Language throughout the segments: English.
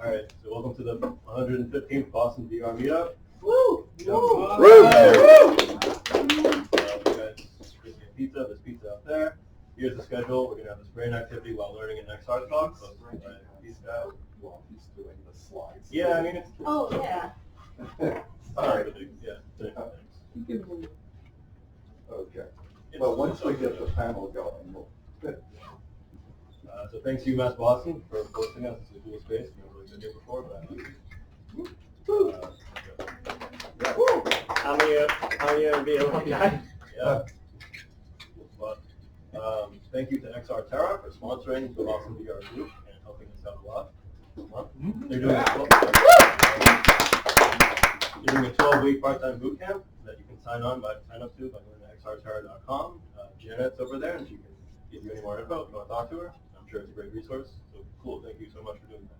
All right, so welcome to the 115th Boston VR meetup. Woo! Woo! Woo! You guys get me a pizza. There's pizza out there. Here's the schedule. We're gonna have this brain activity while learning an XR talk. So these guys. While he's doing the slides. Yeah, I mean it's. Oh yeah. All right. Yeah. Okay. Well, once we get the panel going, we'll. So thanks to UMass Boston for hosting us. It's a cool space. We've never really been here before, but I like it. How many MB alumni? Yeah. But, thank you to XR Terra for sponsoring the Boston VR group and helping us out a lot. They're doing a 12-week part-time boot camp that you can sign up to by going to xrterra.com. Janet's over there, and she can give you any more info if you want to talk to her. I'm sure it's a great resource. So cool, thank you so much for doing that.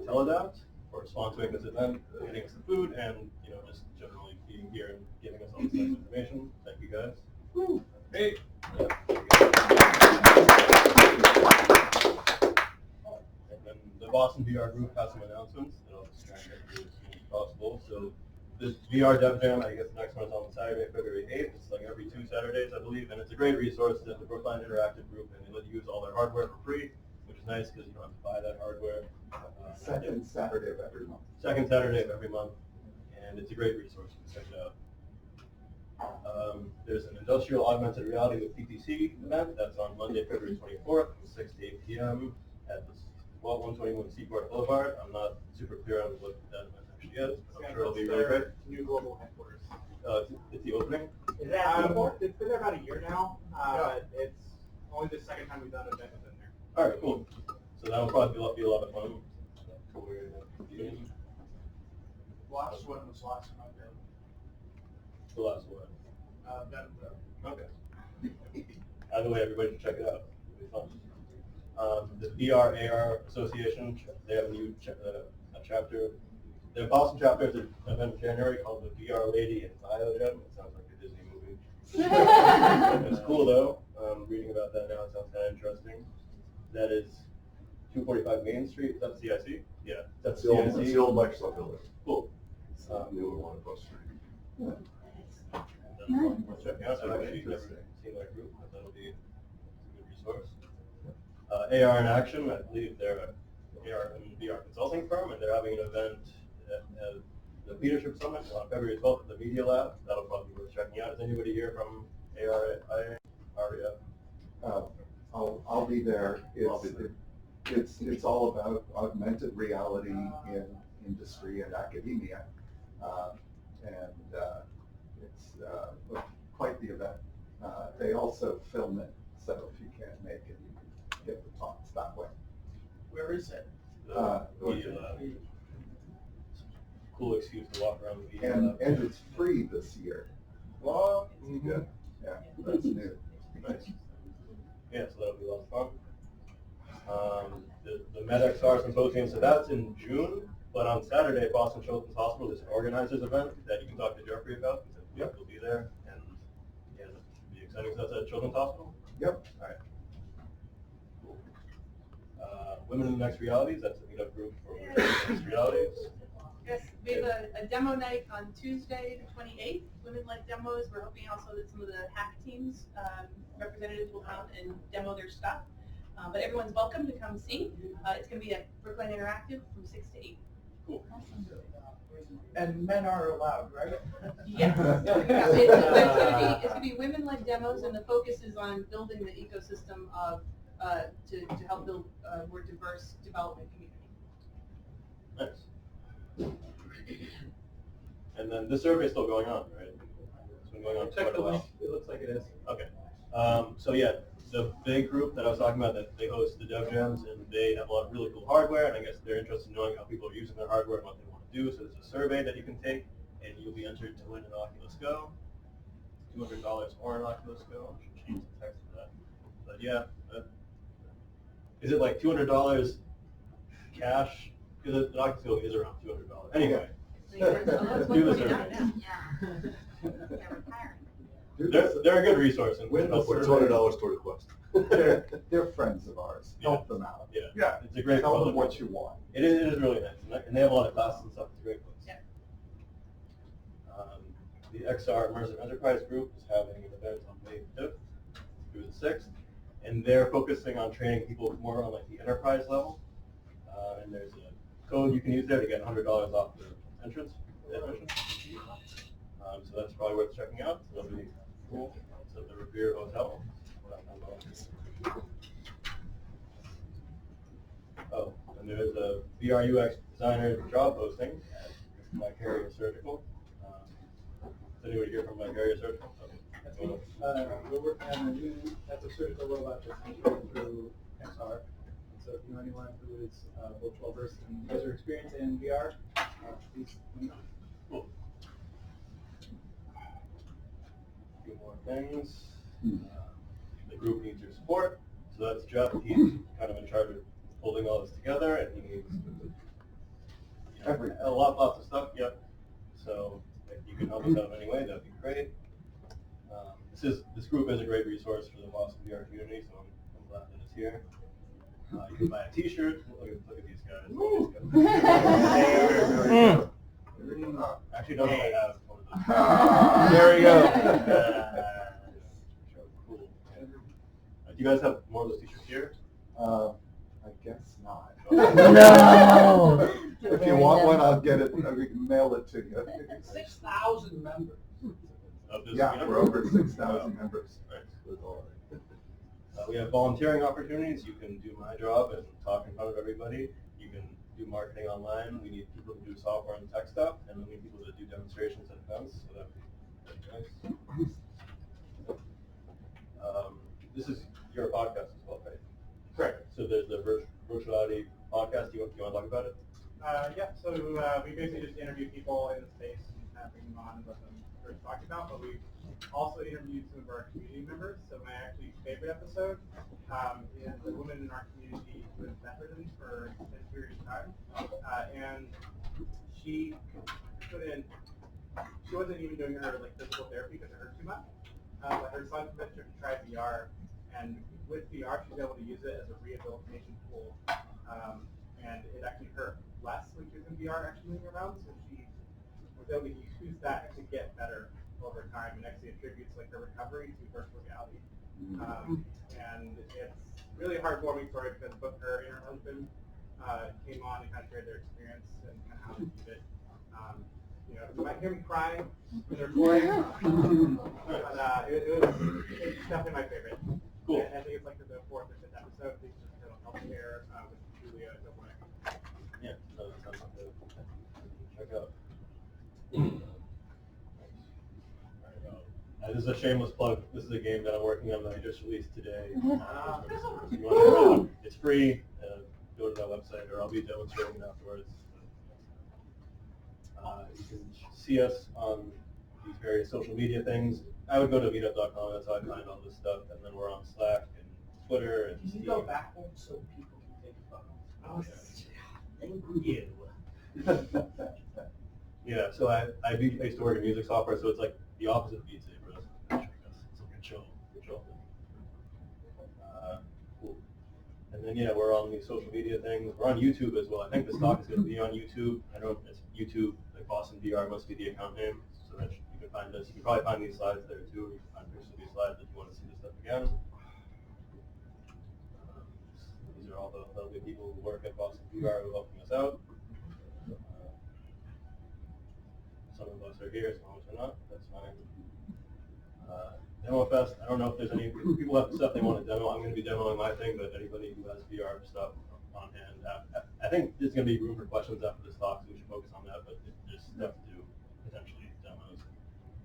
Teledapt for sponsoring this event, getting us the food, and just generally being here and giving us all this nice information. Thank you guys. Woo. Hey. And then the Boston VR group has some announcements that I'll just try and get through as soon as possible. So this VR Dev Jam, I guess the next one is on Saturday, February 8th. It's like every 2 Saturdays, I believe, and it's a great resource to the Brookline Interactive Group, and they let you use all their hardware for free, which is nice because you don't have to buy that hardware. Second Saturday of every month. Second Saturday of every month, and it's a great resource. Check it out. There's an industrial augmented reality with PTC event that's on Monday, February 24th from 6 to 8 p.m. at the 121 Seaport Boulevard. I'm not super clear on what that event actually is, but I'm sure it'll be really great. New global headquarters. It's the opening. Is that it's been there about a year now. It's only the second time we've done an event within there. All right, cool. So that will probably be a lot of fun. Last one was last time I did. The last one. Okay. Either way, everybody should check it out. It'll be fun. The VR AR Association, they have a new a chapter. The Boston chapter is an event in January called the VR Lady and Biogem. It sounds like a Disney movie. It's cool though. Reading about that now, it sounds kind of interesting. That is 245 Main Street. Is that CIC? Yeah. That's the old Microsoft building. Cool. It's the newer one across the street. Check it out. I've actually never seen that group, but that'll be a good resource. AR in Action, I believe they're an AR and VR consulting firm, and they're having an event at the Leadership Summit on February 12th at the Media Lab. That'll probably be worth checking out. Is anybody here from ARIA? I'll be there. It's all about augmented reality in industry and academia, and it's quite the event. They also film it, so if you can't make it, you can get the talks that way. Where is it? Cool excuse to walk around the Media And Lab. it's free this year. Well, Good. Yeah, that's new. nice. Yeah, so that'll be a lot of fun. The MedXR Symposium, so that's in June, but on Saturday at Boston Children's Hospital, there's an organizers event that you can talk to Jeffrey about, because Jeff will be there, and yeah, it'll be exciting stuff at Children's Hospital. Yep. All right. Cool. Women in the Next Realities, that's a meetup group for Women in the Next Realities. Yes, we have a demo night on Tuesday, the 28th. Women-led demos. We're hoping also that some of the hack teams representatives will come and demo their stuff. But everyone's welcome to come see. It's going to be at Brookline Interactive from 6 to 8. Cool. And men are allowed, right? Yes. It's going to be women-led demos, and the focus is on building the ecosystem of to help build a more diverse development community. Nice. And then this survey is still going on, right? It's been going on for quite a while. It looks like it is. Okay. So yeah, the big group that I was talking about, that they host the Dev Jams, and they have a lot of really cool hardware, and I guess they're interested in knowing how people are using their hardware and what they want to do. So there's a survey that you can take, and you'll be entered to win an Oculus Go. $200 or an Oculus Go. I should change the text for that. But yeah, is it like $200 cash? Because the Oculus Go is around $200. Anyway, let's do the survey. They're a good resource. And Win the help with- $200 toward a quest. They're friends of ours. Help them out. Yeah, it's a great. Tell them what you want. It is really nice, and they have a lot of classes and stuff. It's a great place. Yeah. The XR Immersive Enterprise Group is having an event on May 5th through the 6th, and they're focusing on training people more on like the enterprise level. And there's a code you can use there to get $100 off the entrance. Admission. So that's probably worth checking out. It'll be cool. It's at the Revere Hotel. Oh, and there's a VR UX designer job posting at Vicarious Surgical. Is anybody here from Vicarious Surgical? Okay. We're working on a new type of surgical robot that's integrated through XR. So if you know anyone who is both well-versed in user experience and VR, please let me know. Cool. A few more things. The group needs your support. So that's Jeff. He's kind of in charge of holding all this together, and he needs lots of stuff. Yep. So if you can help us out in any way, that'd be great. This group is a great resource for the Boston VR community, so I'm glad that it's here. You can buy a T-shirt. Look at these guys. Actually, don't I have one of those? There we go. Cool. Do you guys have more of those T-shirts here? I guess not. No. If you want one, I'll get it. We can mail it to you. 6,000 members. Yeah, we're over 6,000 members. Right. We have volunteering opportunities. You can do my job and talk in front of everybody. You can do marketing online. We need people to do software and tech stuff, and we need people to do demonstrations at events. So that'd be nice. This is your podcast as well, right? Correct. So there's the virtuality podcast. Do you want to talk about it? Yeah, so we basically just interview people in the space and kind of bring them on and let them first talk about, but we also interviewed some of our community members. So my actually favorite episode is a woman in our community who is bedridden for an extended period of time, and she wasn't even doing her physical therapy because it hurt too much. But her son convinced her to try VR, and with VR she's able to use it as a rehabilitation tool, and it actually hurt less when she was in VR actually moving around, so she was able to use that to get better over time, and actually attributes her recovery to virtual reality. And it's really a heartwarming story because both her and her husband came on and kind of shared their experience and kind of how they did it. You might hear me crying in the recording, but it's definitely my favorite. Cool. And I think it's the 4th or 5th episode. They just did on healthcare with Julia Dobonek. Yeah, so that's something to check out. This is a shameless plug. This is a game that I'm working on that I just released today. You want to check it out? It's free. Go to that website, or I'll be demonstrating it afterwards. You can see us on these various social media things. I would go to meetup.com. That's how I find all this stuff. And then we're on Slack and Twitter and Can Steam. you go backwards so people can take photos? Thank you. Yeah, so I used to work in music software, so it's like the opposite of Beat Saber. I guess. It's like a chill thing. Cool. And then yeah, we're on these social media things. We're on YouTube as well. I think this talk is going to be on YouTube. I don't know if it's YouTube, like Boston VR must be the account name, so that you can find this. You can probably find these slides there too. You can find pictures of these slides if you want to see this stuff again. These are all the lovely people who work at Boston VR who are helping us out. Some of us are here, some of us are not. That's fine. Demo Fest, I don't know if there's any people have stuff they want to demo. I'm going to be demoing my thing, but anybody who has VR stuff on hand, I think there's going to be room for questions after this talk, so we should focus on that, but there's stuff to do, potentially demos.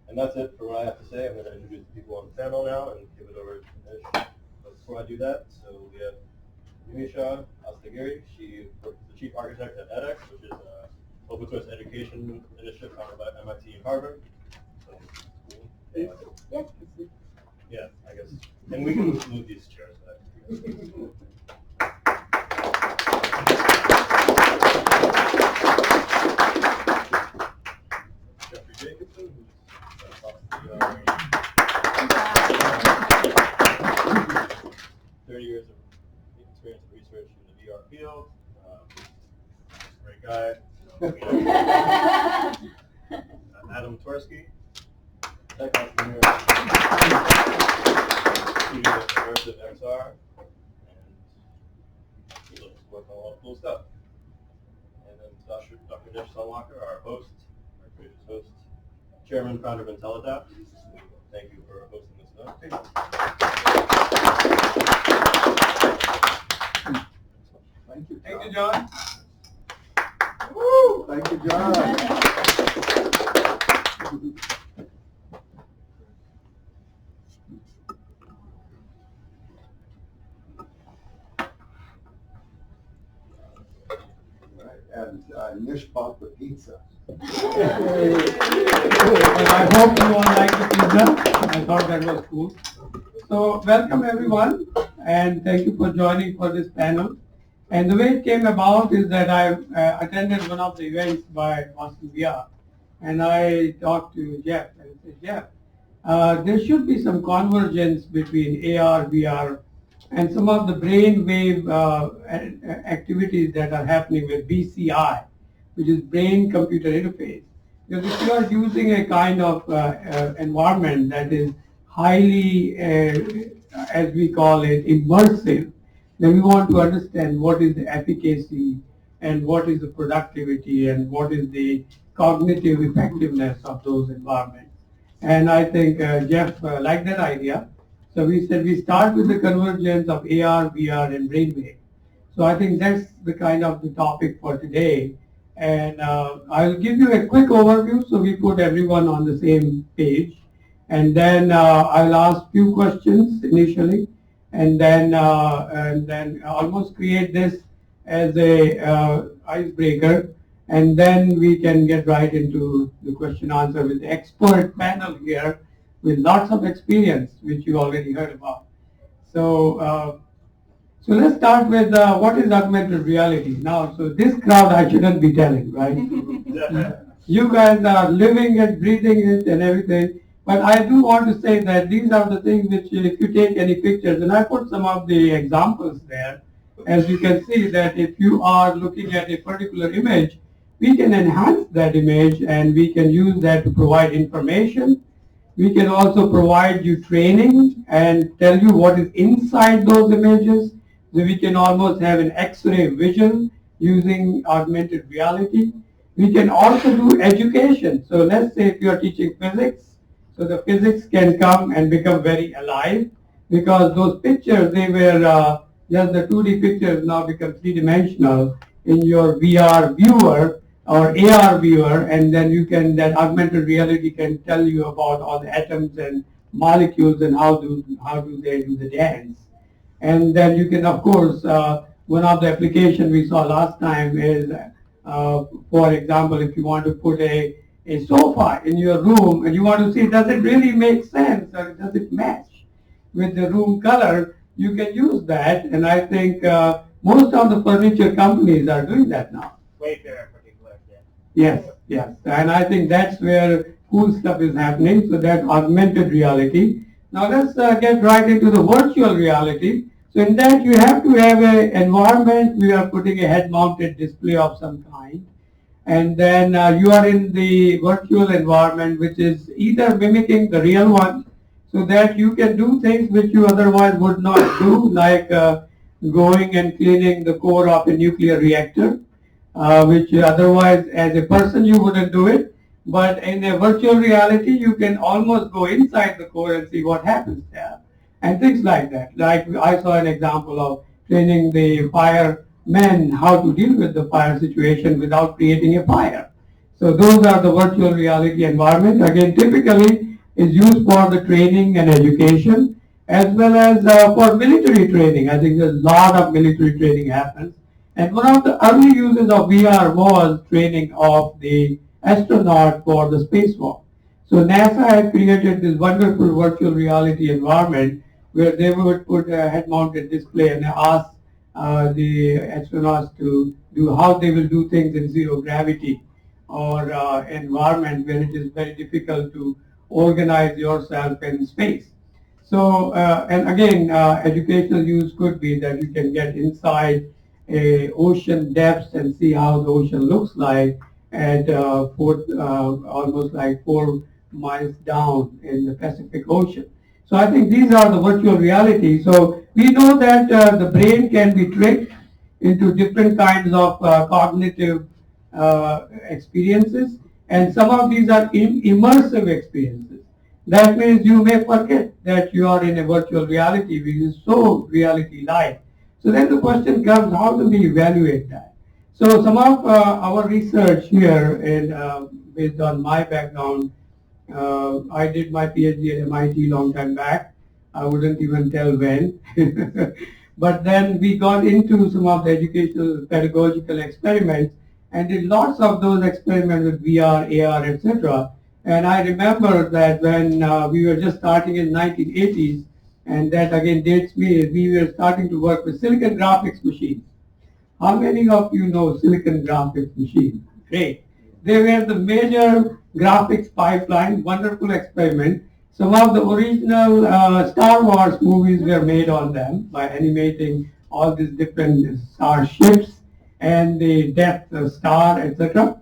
And that's it for what I have to say. I'm going to introduce the people on the panel now and give it over to Nish. But before I do that, so we have Nimisha Astagiri. She works as the chief architect at edX, which is a open source education initiative founded by MIT and Harvard. So, cool. Yeah, I guess. And we can move these chairs back. Jeffrey Jacobson, who's guy. Adam Tversky. Tech engineer. He's immersive XR. And he looks working on a lot of cool stuff. And then Dr. Nish Sunwalker, our host, our gracious host, chairman, founder of IntelliTap. Thank you for hosting this event. Thank you, Thank you, John. John. Woo! Thank you, John. Right, and Nish bought the pizza. Well, I hope you all like the pizza. I thought that was cool. So welcome everyone, and thank you for joining for this panel. And the way it came about is that I attended one of the events by Boston VR, and I talked to Jeff, and I said, Jeff, there should be some convergence between AR, VR, and some of the brainwave activities that are happening with BCI, which is brain-computer interface. Because if you are using a kind of environment that is highly, as we call it, immersive, then we want to understand what is the efficacy and what is the productivity and what is the cognitive effectiveness of those environments. And I think Jeff liked that idea. So we said we start with the convergence of AR, VR, and brainwave. So I think that's the kind of the topic for today. And I'll give you a quick overview so we put everyone on the same page. And then I'll ask few questions initially, and then almost create this as a icebreaker, and then we can get right into the question answer with the expert panel here with lots of experience, which you already heard about. So so let's start with what is augmented reality. Now, so this crowd I shouldn't be telling, right? You guys are living it, breathing it, and everything. But I do want to say that these are the things which, if you take any pictures, and I put some of the examples there, as you can see that if you are looking at a particular image, we can enhance that image and we can use that to provide information. We can also provide you training and tell you what is inside those images. So we can almost have an X-ray vision using augmented reality. We can also do education. So let's say if you are teaching physics, so the physics can come and become very alive, because those pictures, they were just the 2D pictures now become three-dimensional in your VR viewer or AR viewer, and then you can, that augmented reality can tell you about all the atoms and molecules and how do they do the dance. And then you can, of course, one of the applications we saw last time is, for example, if you want to put a sofa in your room and you want to see, does it really make sense or does it match with the room color, you can use that. And I think most of the furniture companies are doing that now. Wayfair in particular, yeah. Yes, yes. And I think that's where cool stuff is happening. So that's augmented reality. Now let's get right into the virtual reality. So in that you have to have an environment. We are putting a head-mounted display of some kind. And then you are in the virtual environment, which is either mimicking the real one, so that you can do things which you otherwise would not do, like going and cleaning the core of a nuclear reactor, which otherwise as a person you wouldn't do it. But in a virtual reality, you can almost go inside the core and see what happens there. And things like that. Like I saw an example of training the firemen how to deal with the fire situation without creating a fire. So those are the virtual reality environment. Again, typically is used for the training and education, as well as for military training. I think there's a lot of military training happens. And one of the early uses of VR was training of the astronaut for the spacewalk. So NASA had created this wonderful virtual reality environment where they would put a head-mounted display and ask the astronauts to do how they will do things in zero gravity or environment where it is very difficult to organize yourself in space. So, and again, educational use could be that you can get inside a ocean depths and see how the ocean looks like at almost like 4 miles down in the Pacific Ocean. So I think these are the virtual reality. So we know that the brain can be tricked into different kinds of cognitive experiences, and some of these are immersive experiences. That means you may forget that you are in a virtual reality, which is so reality-like. So then the question comes, how do we evaluate that? So some of our research here, based on my background, I did my PhD at MIT long time back. I wouldn't even tell when. But then we got into some of the educational pedagogical experiments and did lots of those experiments with VR, AR, etc. And I remember that when we were just starting in 1980s, and that again dates me, we were starting to work with silicon graphics machines. How many of you know silicon graphics machines? Great. They were the major graphics pipeline, wonderful experiment. Some of the original Star Wars movies were made on them by animating all these different starships and the Death Star, etc.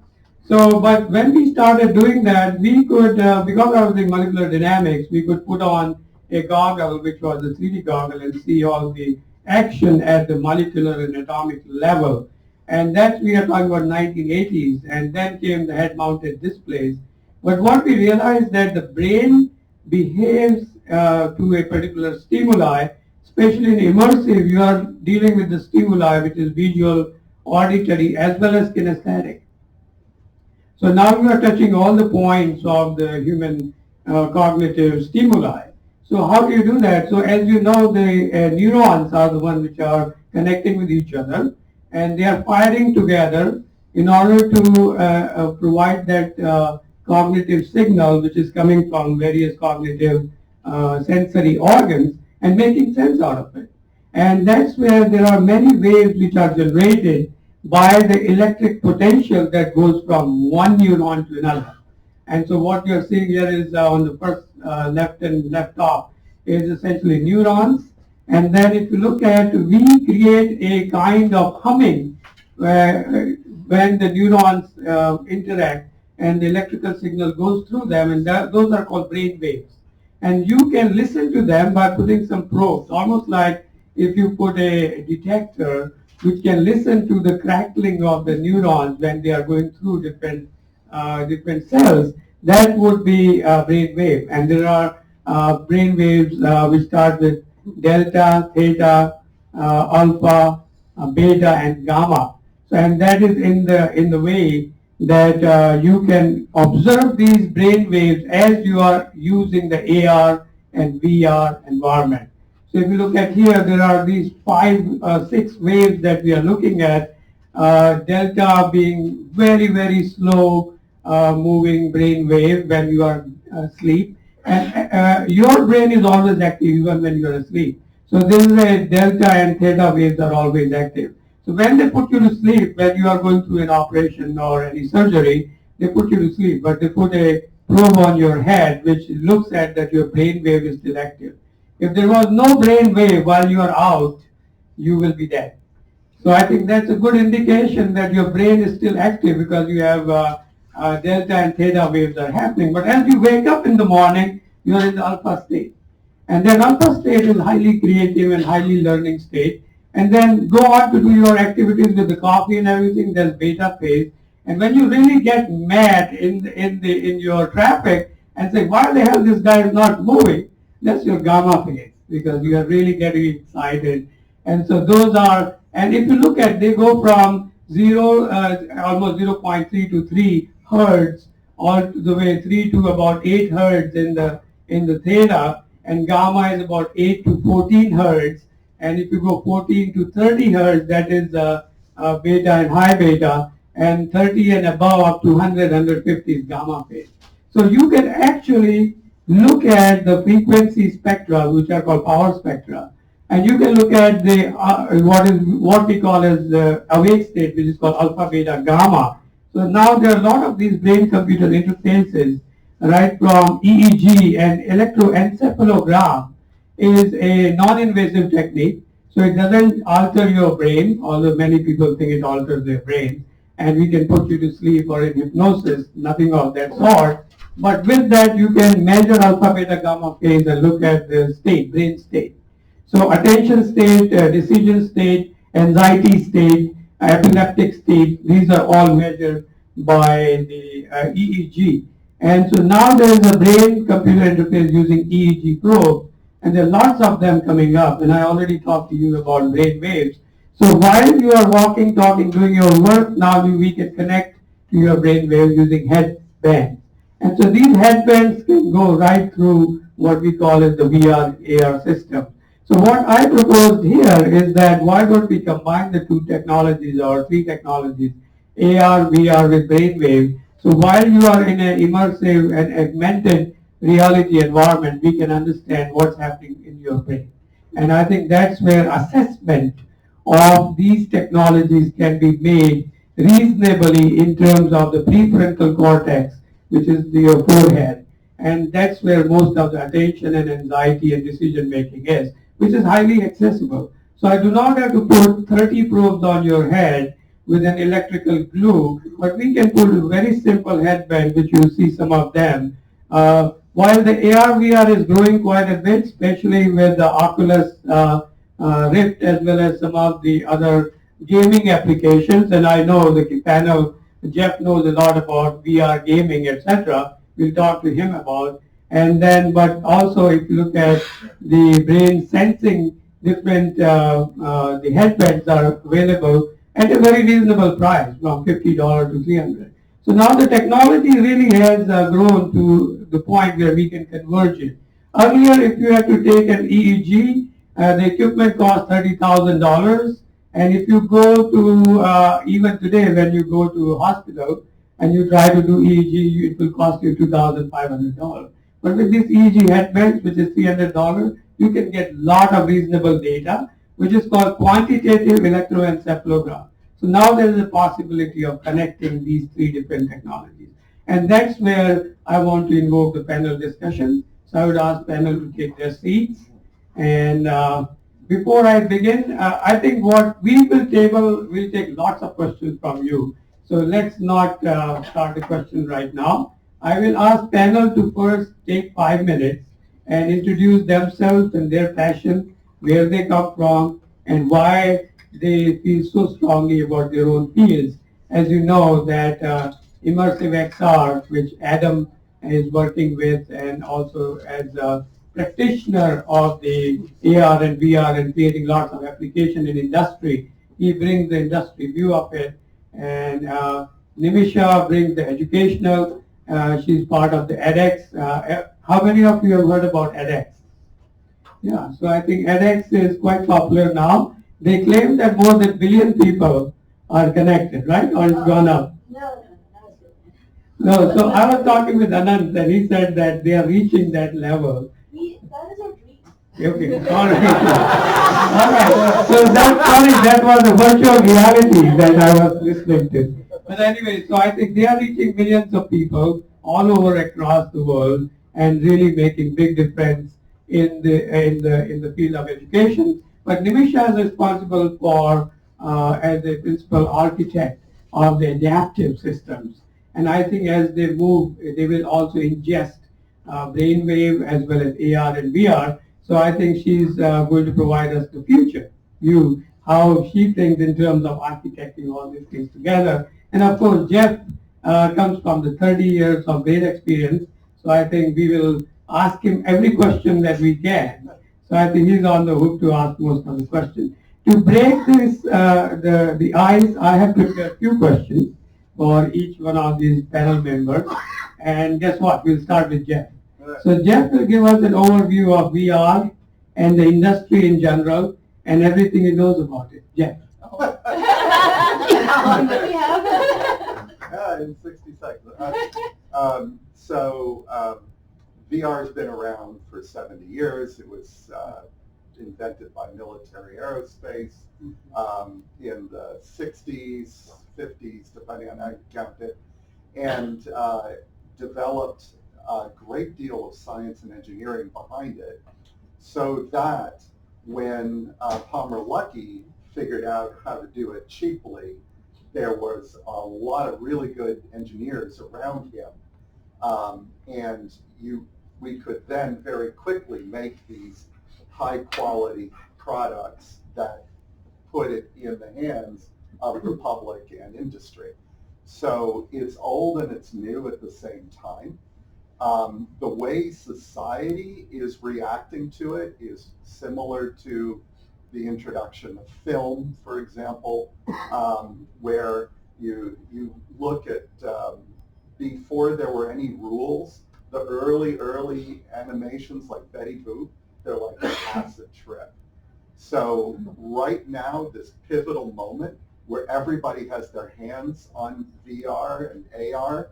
So, but when we started doing that, we could, because of the molecular dynamics, we could put on a goggle, which was a 3D goggle, and see all the action at the molecular and atomic level. And that we are talking about 1980s, and then came the head-mounted displays. But what we realized that the brain behaves to a particular stimuli, especially in immersive, you are dealing with the stimuli, which is visual, auditory, as well as kinesthetic. So now we are touching all the points of the human cognitive stimuli. So how do you do that? So as you know, the neurons are the ones which are connecting with each other, and they are firing together in order to provide that cognitive signal which is coming from various cognitive sensory organs and making sense out of it. And that's where there are many waves which are generated by the electric potential that goes from one neuron to another. And so what you're seeing here is on the first left and left top is essentially neurons. And then if you look at, we create a kind of humming when the neurons interact and the electrical signal goes through them, and those are called brain waves. And you can listen to them by putting some probes, almost like if you put a detector which can listen to the crackling of the neurons when they are going through different cells. That would be a brain wave. And there are brain waves which start with delta, theta, alpha, beta, and gamma. So, and that is in the way that you can observe these brain waves as you are using the AR and VR environment. So if you look at here, there are these 6 waves that we are looking at. Delta being very, very slow moving brain wave when you are asleep. And your brain is always active even when you are asleep. So this is a delta and theta waves are always active. So when they put you to sleep, when you are going through an operation or any surgery, they put you to sleep, but they put a probe on your head which looks at that your brain wave is still active. If there was no brain wave while you are out, you will be dead. So I think that's a good indication that your brain is still active because you have delta and theta waves are happening. But as you wake up in the morning, you are in the alpha state. And then alpha state is highly creative and highly learning state. And then go on to do your activities with the coffee and everything, there's beta phase. And when you really get mad in your traffic and say, why the hell this guy is not moving, that's your gamma phase because you are really getting excited. And so those are, and if you look at, they go from almost 0.3 to 3 hertz, all the way 3 to about 8 hertz in the theta, and gamma is about 8 to 14 hertz. And if you go 14 to 30 hertz, that is beta and high beta, and 30 and above up to 100, 150 is gamma phase. So you can actually look at the frequency spectra, which are called power spectra, and you can look at the what we call as the awake state, which is called alpha, beta, gamma. So now there are a lot of these brain-computer interfaces, right from EEG and electroencephalogram is a non-invasive technique. So it doesn't alter your brain, although many people think it alters their brain, and we can put you to sleep or in hypnosis, nothing of that sort. But with that, you can measure alpha, beta, gamma phase and look at the state, brain state. So attention state, decision state, anxiety state, epileptic state, these are all measured by the EEG. And so now there is a brain-computer interface using EEG probe, and there are lots of them coming up, and I already talked to you about brain waves. So while you are walking, talking, doing your work, now we can connect to your brain waves using headbands. And so these headbands can go right through what we call as the VR AR system. So what I proposed here is that why don't we combine the two technologies or three technologies, AR, VR with Brainwave. So while you are in an immersive and augmented reality environment, we can understand what's happening in your brain. And I think that's where assessment of these technologies can be made reasonably in terms of the prefrontal cortex, which is your forehead. And that's where most of the attention and anxiety and decision making is, which is highly accessible. So I do not have to put 30 probes on your head with an electrical glue, but we can put a very simple headband, which you see some of them. While the AR VR is growing quite a bit, especially with the Oculus Rift as well as some of the other gaming applications, and I know the panel, Jeff knows a lot about VR gaming, etc. We'll talk to him about. And then, but also if you look at the brain sensing, different, the headbands are available at a very reasonable price, from $50 to $300. So now the technology really has grown to the point where we can converge it. Earlier, if you had to take an EEG, the equipment cost $30,000. And if you go to, even today when you go to a hospital and you try to do EEG, it will cost you $2,500. But with this EEG headband, which is $300, you can get a lot of reasonable data, which is called quantitative electroencephalograph. So now there is a possibility of connecting these three different technologies. And that's where I want to invoke the panel discussion. So I would ask panel to take their seats. And before I begin, I think what we will table, we'll take lots of questions from you. So let's not start the question right now. I will ask panel to first take 5 minutes and introduce themselves and their passion, where they come from, and why they feel so strongly about their own fields. As you know that immersive XR, which Adam is working with, and also as a practitioner of the AR and VR and creating lots of application in industry, he brings the industry view of it. And Nimisha brings the educational. She's part of the edX. How many of you have heard about edX? Yeah, so I think edX is quite popular now. They claim that more than 1 billion people are connected, right? Or it's gone up? No, so I was talking with Anand and he said that they are reaching that level. That is our dream. Okay, all right. All right, so that was a virtual reality that I was listening to. But anyway, so I think they are reaching millions of people all over across the world and really making big difference in the field of education. But Nimisha is responsible for as a principal architect of the adaptive systems. And I think as they move, they will also ingest Brainwave as well as AR and VR. So I think she's going to provide us the future view, how she thinks in terms of architecting all these things together. And of course, Jeff comes from the 30 years of great experience. So I think we will ask him every question that we can. So I think he's on the hook to ask most of the questions. To break this, the ice, I have prepared a few questions for each one of these panel members. And guess what? We'll start with Jeff. So Jeff will give us an overview of VR and the industry in general and everything he knows about it. Jeff. How long do we have? In 60 seconds. VR has been around for 70 years. It was invented by military aerospace in the 60s, 50s, depending on how you count it, and developed a great deal of science and engineering behind it so that when Palmer Luckey figured out how to do it cheaply, there was a lot of really good engineers around him. And we could then very quickly make these high quality products that put it in the hands of the public and industry. So it's old and it's new at the same time. The way society is reacting to it is similar to the introduction of film, for example, where you look at, before there were any rules, the early animations like Betty Boop, they're like an acid trip. So right now, this pivotal moment where everybody has their hands on VR and AR,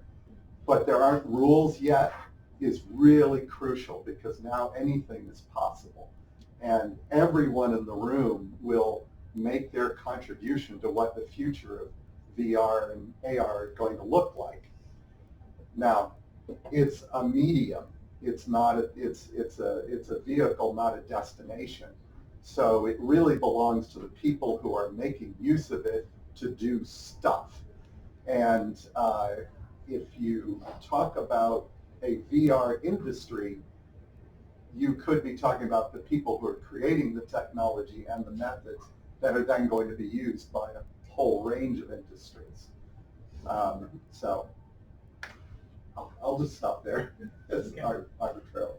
but there aren't rules yet, is really crucial because now anything is possible. And everyone in the room will make their contribution to what the future of VR and AR are going to look like. Now, it's a medium. It's not it's a vehicle, not a destination. So it really belongs to the people who are making use of it to do stuff. And if you talk about a VR industry, you could be talking about the people who are creating the technology and the methods that are then going to be used by a whole range of industries. So I'll just stop there. It's arbitrary.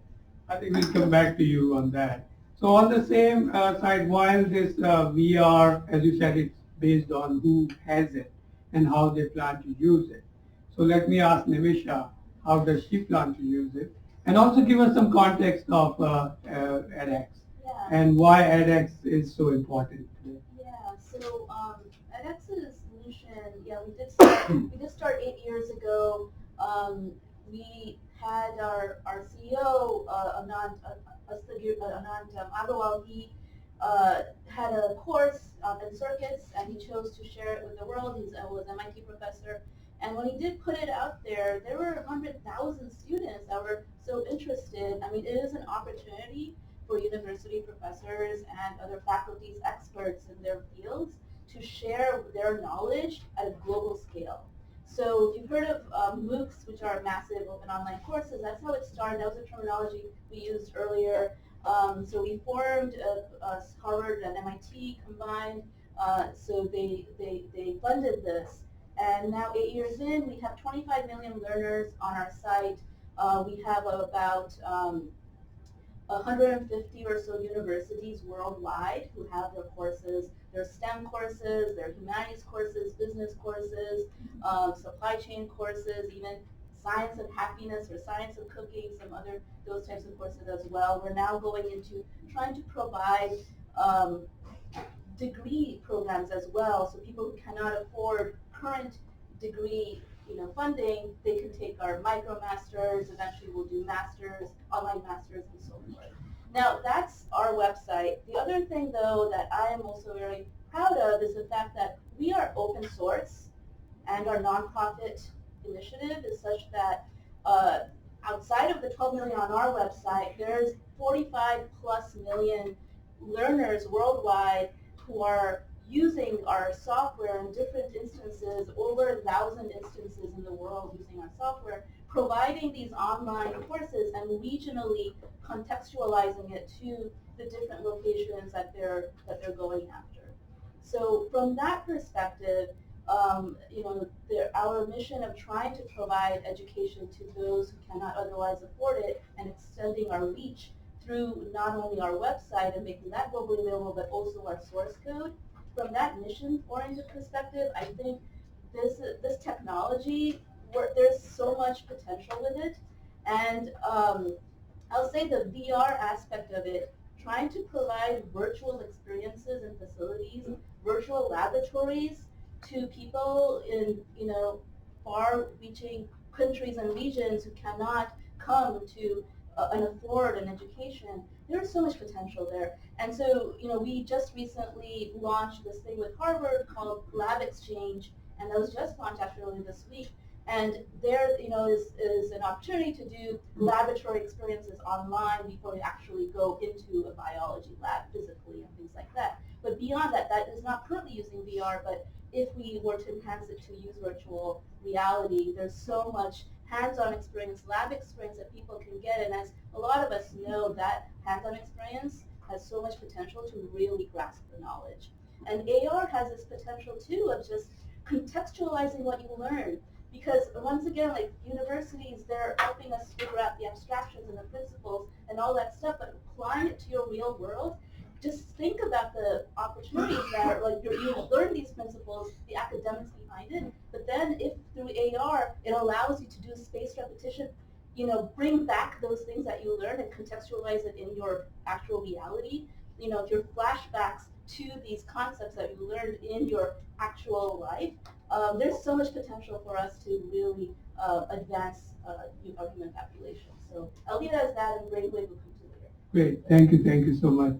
I think we'll come back to you on that. So on the same side, while this VR, as you said, it's based on who has it and how they plan to use it. So let me ask Nimisha, how does she plan to use it? And also give us some context of edX and why edX is so important. Yeah, so edX's mission, we did start 8 years ago. We had our CEO, Anand Agarwal, he had a course in circuits and he chose to share it with the world. He was an MIT professor. And when he did put it out there, there were 100,000 students that were so interested. I mean, it is an opportunity for university professors and other faculties, experts in their fields to share their knowledge at a global scale. So if you've heard of MOOCs, which are massive open online courses, that's how it started. That was the terminology we used earlier. So we formed Harvard and MIT combined, so they funded this. And now 8 years in, we have 25 million learners on our site. We have about 150 or so universities worldwide who have their courses, their STEM courses, their humanities courses, business courses, supply chain courses, even science of happiness or science of cooking, some other those types of courses as well. We're now going into trying to provide degree programs as well, so people who cannot afford current degree funding, they can take our MicroMasters, eventually we'll do masters, online masters, and so forth. Now, that's our website. The other thing, though, that I am also very proud of is the fact that we are open source, and our nonprofit initiative is such that outside of the 12 million on our website, there's 45 plus million learners worldwide who are using our software in different instances, over 1,000 instances in the world using our software, providing these online courses and regionally contextualizing it to the different locations that they're going after. So from that perspective, our mission of trying to provide education to those who cannot otherwise afford it and extending our reach through not only our website and making that globally available, but also our source code. From that mission-oriented perspective, I think this technology, there's so much potential with it. And I'll say the VR aspect of it, trying to provide virtual experiences and facilities, virtual laboratories to people in far-reaching countries and regions who cannot come to and afford an education. There's so much potential there. And so, we just recently launched this thing with Harvard called Lab Exchange, and that was just launched actually this week. And there, is an opportunity to do laboratory experiences online before you actually go into a biology lab physically and things like that. But beyond that, that is not currently using VR, but if we were to enhance it to use virtual reality, there's so much hands-on experience, lab experience that people can get. And as a lot of us know, that hands-on experience has so much potential to really grasp the knowledge. And AR has this potential too of just contextualizing what you learn. Because once again, like universities, they're helping us figure out the abstractions and the principles and all that stuff, but applying it to your real world, just think about the opportunities that are like you learn these principles, the academics behind it, but then if through AR it allows you to do spaced repetition, bring back those things that you learned and contextualize it in your actual reality. If your flashbacks to these concepts that you learned in your actual life, there's so much potential for us to really advance our human population. So I'll leave it as that, and Brainwave will come to later. Great, thank you so much.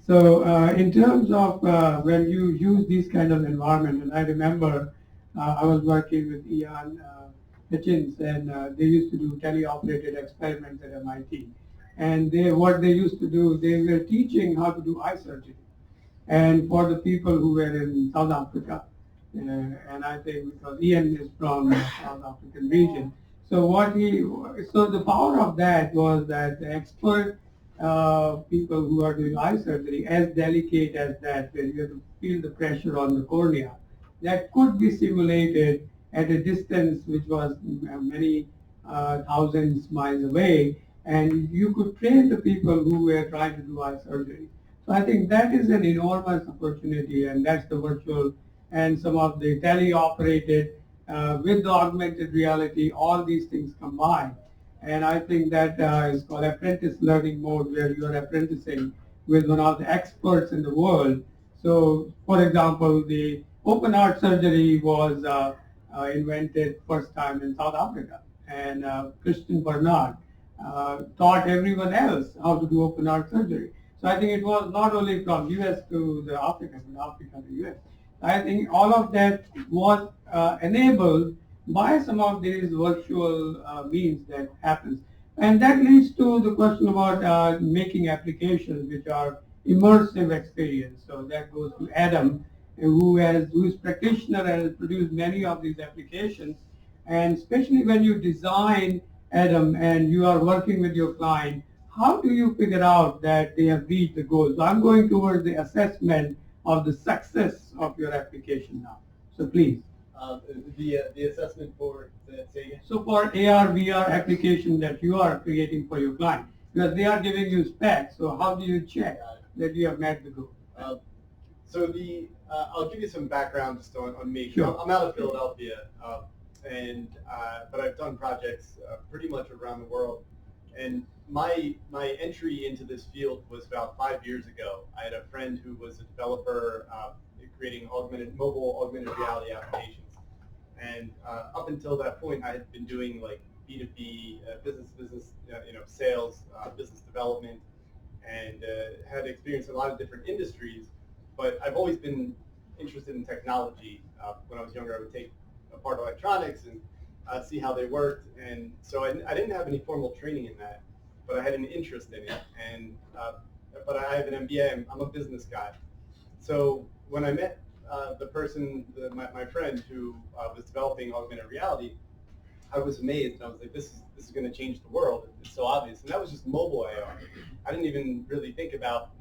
So in terms of when you use these kind of environment, and I remember I was working with Ian Hitchens, and they used to do teleoperated experiments at MIT. And what they used to do, they were teaching how to do eye surgery. And for the people who were in South Africa, and I think because Ian is from the South African region, so so the power of that was that the expert people who are doing eye surgery, as delicate as that, where you have to feel the pressure on the cornea, that could be simulated at a distance which was many thousands miles away, and you could train the people who were trying to do eye surgery. So I think that is an enormous opportunity, and that's the virtual and some of the teleoperated with the augmented reality, all these things combined. And I think that is called apprentice learning mode, where you are apprenticing with one of the experts in the world. So, for example, the open heart surgery was invented first time in South Africa, and Christian Bernard taught everyone else how to do open heart surgery. So I think it was not only from US to the Africa, but Africa to US. I think all of that was enabled by some of these virtual means that happens. And that leads to the question about making applications which are immersive experience. So that goes to Adam, who is practitioner and has produced many of these applications. And especially when you design, Adam, and you are working with your client, how do you figure out that they have reached the goals? So I'm going towards the assessment of the success of your application now. So please. The assessment for, say again? So for AR, VR application that you are creating for your client, because they are giving you specs, so how do you check that you have met the goal? So I'll give you some background just on me. Sure. I'm out of Philadelphia, but I've done projects pretty much around the world. And my entry into this field was about 5 years ago. I had a friend who was a developer creating mobile augmented reality applications. And up until that point, I had been doing like B2B, business, sales, business development, and had experience in a lot of different industries. But I've always been interested in technology. When I was younger, I would take apart electronics and see how they worked. And so I didn't have any formal training in that, but I had an interest in it. And but I have an MBA. I'm a business guy. So when I met the person, my friend who was developing augmented reality, I was amazed. I was like, this is going to change the world. It's so obvious. And that was just mobile AR. I didn't even really think about,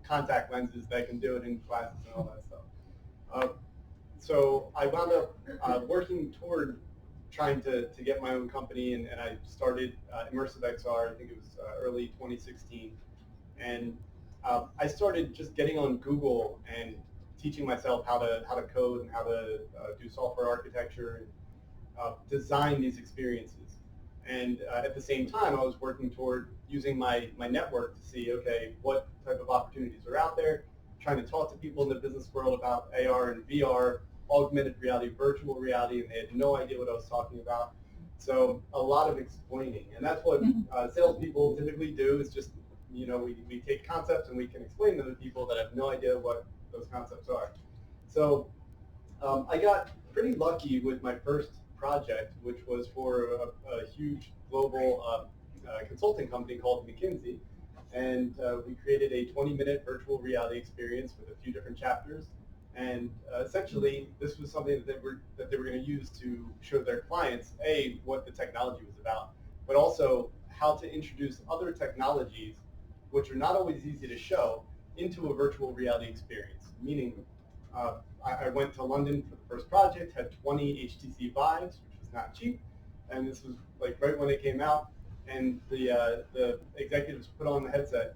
contact lenses that can do it in glasses and all that stuff. So I wound up working toward trying to get my own company, and I started Immersive XR. I think it was early 2016. And I started just getting on Google and teaching myself how to code and how to do software architecture and design these experiences. And at the same time, I was working toward using my network to see, okay, what type of opportunities are out there, trying to talk to people in the business world about AR and VR, augmented reality, virtual reality, and they had no idea what I was talking about. So a lot of explaining, and that's what salespeople typically do. Is just, we take concepts and we can explain them to people that have no idea what those concepts are. So I got pretty lucky with my first project, which was for a huge global consulting company called McKinsey. And we created a 20-minute virtual reality experience with a few different chapters. And essentially, this was something that they were going to use to show their clients, A, what the technology was about, but also how to introduce other technologies, which are not always easy to show, into a virtual reality experience. Meaning, I went to London for the first project, had 20 HTC Vives, which was not cheap, and this was like right when it came out, and the executives put on the headset,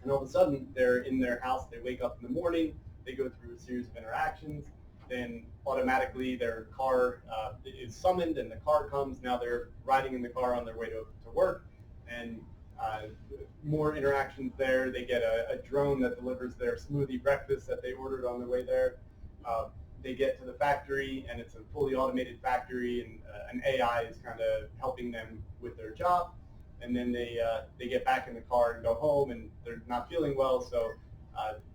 and all of a sudden they're in their house, they wake up in the morning, they go through a series of interactions, then automatically their car is summoned and the car comes, now they're riding in the car on their way to work, and more interactions there. They get a drone that delivers their smoothie breakfast that they ordered on their way there. They get to the factory, and it's a fully automated factory, and an AI is kind of helping them with their job. And then they get back in the car and go home, and they're not feeling well, so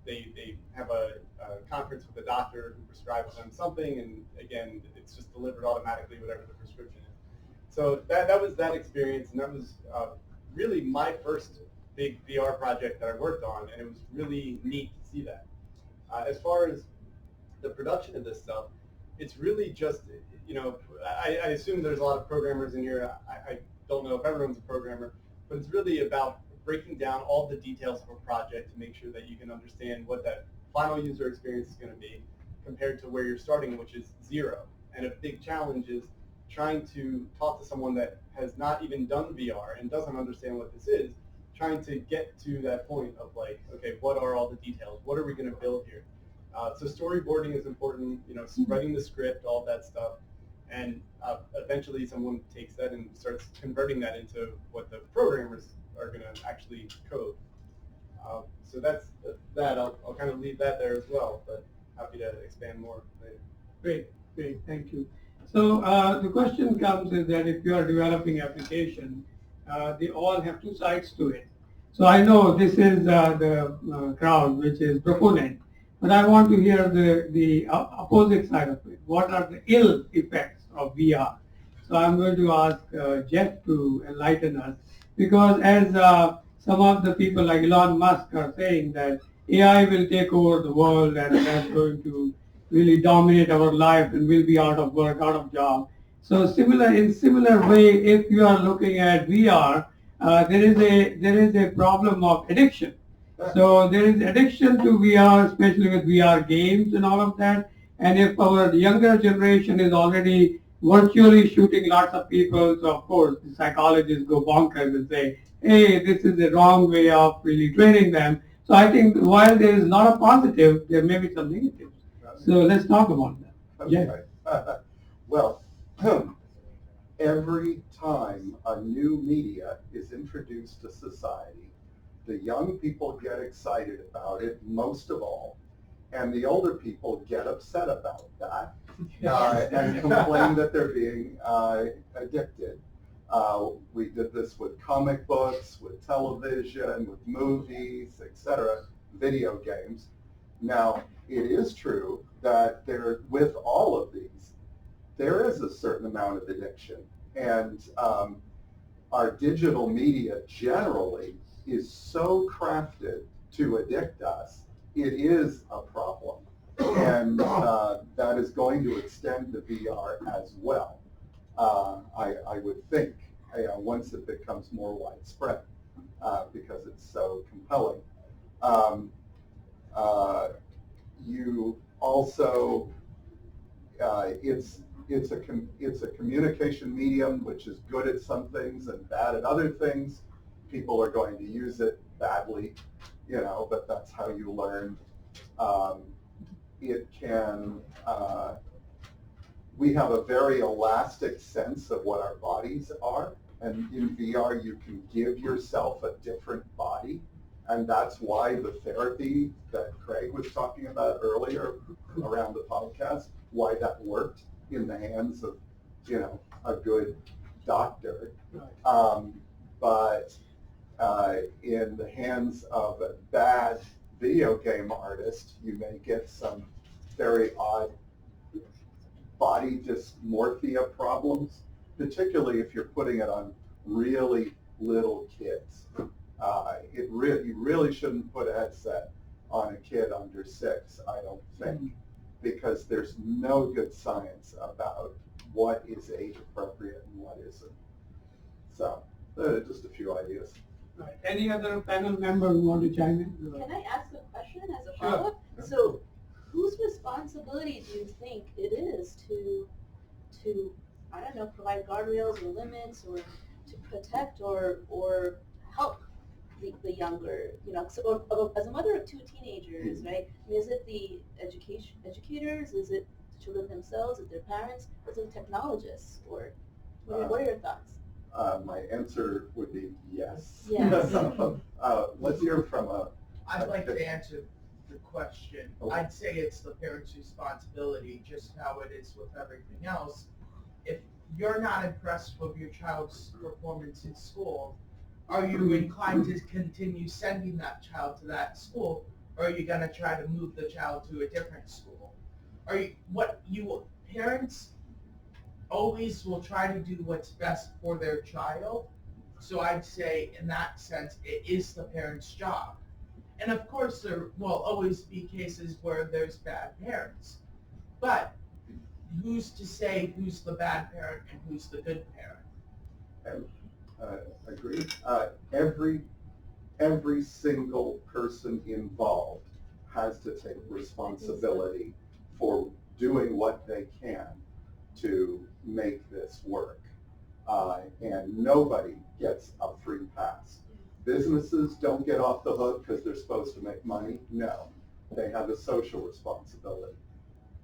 they have a conference with the doctor who prescribes them something, and again, it's just delivered automatically, whatever the prescription is. So that was that experience, and that was really my first big VR project that I worked on, and it was really neat to see that. As far as the production of this stuff, it's really just, I assume there's a lot of programmers in here. I don't know if everyone's a programmer, but it's really about breaking down all the details of a project to make sure that you can understand what that final user experience is going to be compared to where you're starting, which is zero. And a big challenge is trying to talk to someone that has not even done VR and doesn't understand what this is, trying to get to that point of like, okay, what are all the details? What are we going to build here? So storyboarding is important, writing the script, all that stuff. And eventually someone takes that and starts converting that into what the programmers are going to actually code. So that's that. I'll kind of leave that there as well, but happy to expand more later. Great, thank you. So the question comes is that if you are developing application, they all have two sides to it. So I know this is the crowd which is proponent, but I want to hear the opposite side of it. What are the ill effects of VR? So I'm going to ask Jeff to enlighten us, because as some of the people like Elon Musk are saying that AI will take over the world and that's going to really dominate our life and we'll be out of work, out of job. So in similar way, if you are looking at VR, there is a problem of addiction. So there is addiction to VR, especially with VR games and all of that. And if our younger generation is already virtually shooting lots of people, so of course the psychologists go bonkers and say, hey, this is the wrong way of really training them. So I think while there is not a positive, there may be some negatives. So let's talk about that. Okay. Well, every time a new media is introduced to society, the young people get excited about it most of all, and the older people get upset about that and complain that they're being addicted. We did this with comic books, with television, with movies, etc., video games. Now, it is true that with all of these, there is a certain amount of addiction. And our digital media generally is so crafted to addict us, it is a problem. And that is going to extend to VR as well. I would think, once it becomes more widespread, because it's so compelling. You also, it's a communication medium which is good at some things and bad at other things. People are going to use it badly, but that's how you learn. It can, we have a very elastic sense of what our bodies are, and in VR you can give yourself a different body, and that's why the therapy that Craig was talking about earlier around the podcast, why that worked in the hands of, a good doctor. But in the hands of a bad video game artist, you may get some very odd body dysmorphia problems, particularly if you're putting it on really little kids. You really shouldn't put a headset on a kid under 6, I don't think, because there's no good science about what is age appropriate and what isn't. So, just a few ideas. Right. Any other panel member who want to chime in? Can I ask a question as a Sure. follow-up? So, whose responsibility do you think it is to I don't know, provide guardrails or limits or to protect or help the younger, you know, so, or, as a mother of 2 teenagers, right? I mean, is it the educators? Is it the children themselves? Is it their parents? Is it the technologists? Or what are your thoughts? My answer would be yes. Yes. Let's hear from I'd like to answer the question. Okay. I'd say it's the parent's responsibility, just how it is with everything else. If you're not impressed with your child's performance in school, are you inclined to continue sending that child to that school, or are you going to try to move the child to a different school? Parents always will try to do what's best for their child. So I'd say in that sense, it is the parent's job. And of course, there will always be cases where there's bad parents. But who's to say who's the bad parent and who's the good parent? Agreed. Every single person involved has to take responsibility for doing what they can to make this work. And nobody gets a free pass. Businesses don't get off the hook because they're supposed to make money. No, they have a social responsibility.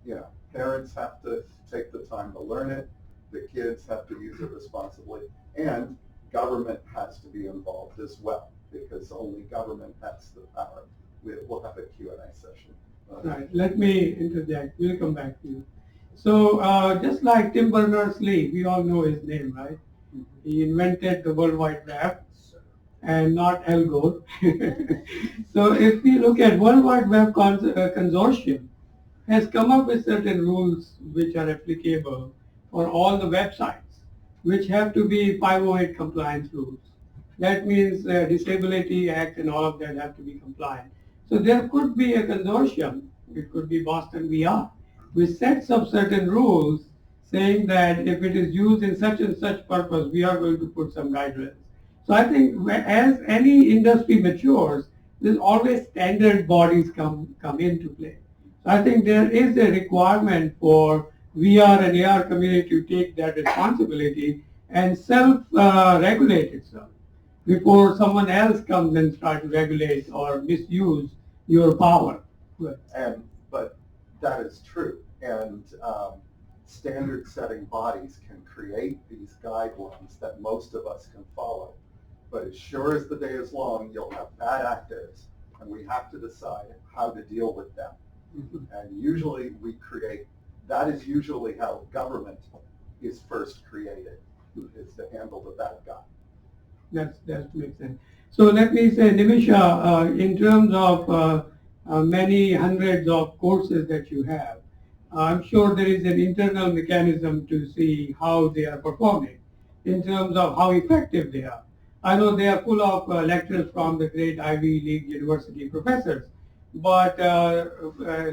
You know, parents have to take the time to learn it. The kids have to use it responsibly. And government has to be involved as well, because only government has the power. We'll have a Q&A session. Right. Let me interject. We'll come back to you. So just like Tim Berners-Lee, we all know his name, right? He invented the World Wide Web and not Al Gore. So if we look at World Wide Web Consortium has come up with certain rules which are applicable for all the websites, which have to be 508 compliance rules. That means Disability Act and all of that have to be compliant. So there could be a consortium, it could be Boston VR, which sets up certain rules saying that if it is used in such and such purpose, we are going to put some guidelines. So I think as any industry matures, there's always standard bodies come into play. So I think there is a requirement for VR and AR community to take that responsibility and self-regulate itself before someone else comes and tries to regulate or misuse your power. But that is true. And standard-setting bodies can create these guidelines that most of us can follow. But as sure as the day is long, you'll have bad actors, and we have to decide how to deal with them. And usually that is usually how government is first created, is to handle the bad guy. That makes sense. So let me say, Nimisha, in terms of many hundreds of courses that you have, I'm sure there is an internal mechanism to see how they are performing in terms of how effective they are. I know they are full of lectures from the great Ivy League university professors, but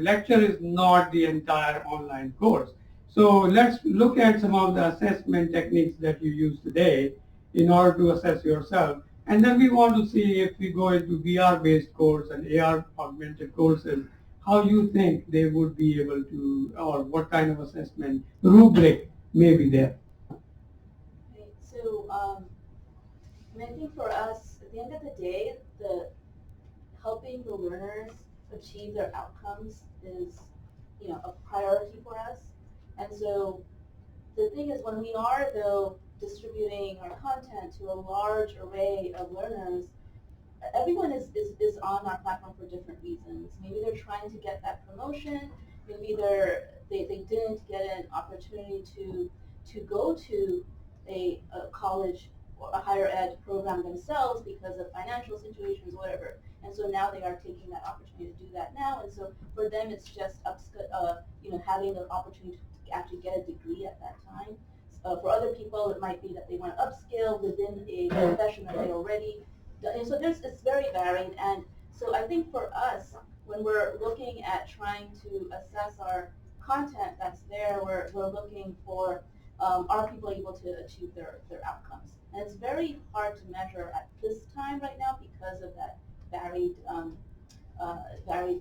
lecture is not the entire online course. So let's look at some of the assessment techniques that you use today in order to assess yourself. And then we want to see if we go into VR-based course and AR augmented courses, how you think they would be able to, or what kind of assessment rubric may be there. Okay, so I think for us, at the end of the day, helping the learners achieve their outcomes is, a priority for us. And so the thing is, when we are though distributing our content to a large array of learners, everyone is on our platform for different reasons. Maybe they're trying to get that promotion. Maybe they didn't get an opportunity to go to a college or a higher ed program themselves because of financial situations, whatever. And so now they are taking that opportunity to do that now. And so for them, it's just having the opportunity actually get a degree at that time. For other people, it might be that they want to upskill within a profession that they already done. And so it's very varied. And so I think for us, when we're looking at trying to assess our content that's there, we're looking for are people able to achieve their outcomes. And it's very hard to measure at this time right now because of that varied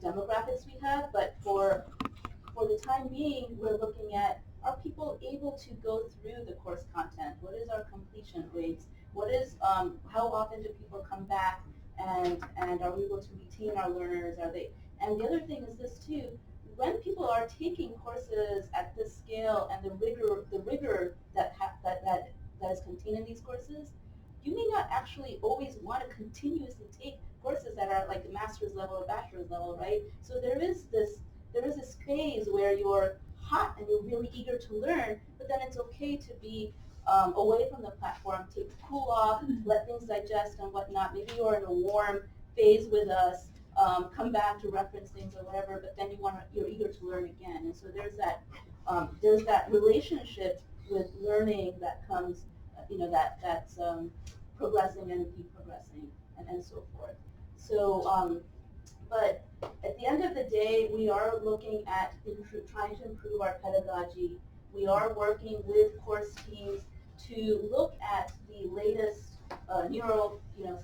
demographics we have. But for the time being, we're looking at, are people able to go through the course content? What is our completion rates? What is, how often do people come back, and are we able to retain our learners? Are they, and the other thing is this too, when people are taking courses at this scale and the rigor that is contained in these courses, you may not actually always want to continuously take courses that are like the master's level or bachelor's level, right? So there is this phase where you're hot and you're really eager to learn, but then it's okay to be away from the platform, to cool off, let things digest and whatnot. Maybe you're in a warm phase with us, come back to reference things or whatever, but then you're eager to learn again. And so there's that relationship with learning that comes, that's progressing and deprogressing and so forth. So, but at the end of the day, we are looking at trying to improve our pedagogy. We are working with course teams to look at the latest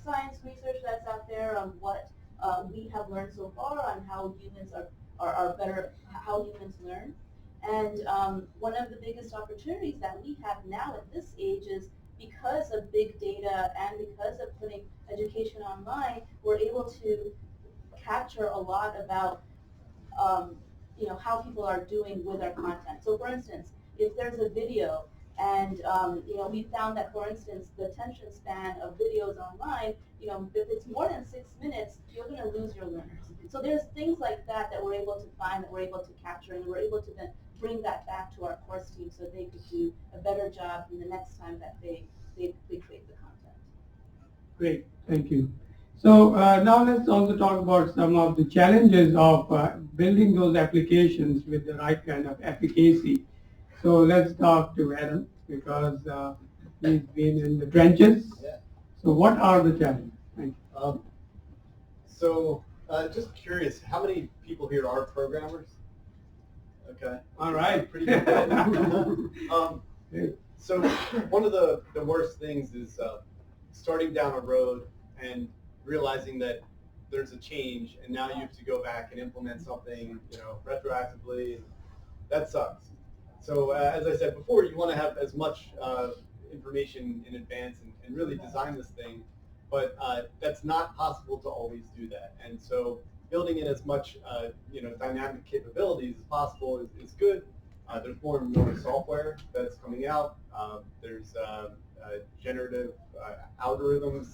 science research that's out there on what we have learned so far on how humans are better, how humans learn. And one of the biggest opportunities that we have now at this age is because of big data and because of putting education online, we're able to capture a lot about how people are doing with our content. So for instance, if there's a video and we found that, for instance, the attention span of videos online, if it's more than 6 minutes, you're going to lose your learners. So there's things like that that we're able to find, that we're able to capture, and we're able to then bring that back to our course team so they could do a better job the next time that they create the content. Great, thank you. So now let's also talk about some of the challenges of building those applications with the right kind of efficacy. So let's talk to Adam, because he's been in the trenches. Yeah. So what are the challenges? Thank you. Just curious, how many people here are programmers? Okay. All right. Pretty good. So one of the worst things is starting down a road and realizing that there's a change, and now you have to go back and implement something, retroactively. That sucks. So as I said before, you want to have as much information in advance and really design this thing, but that's not possible to always do that. And so building in as much dynamic capabilities as possible is good. There's more and more software that's coming out. There's generative algorithm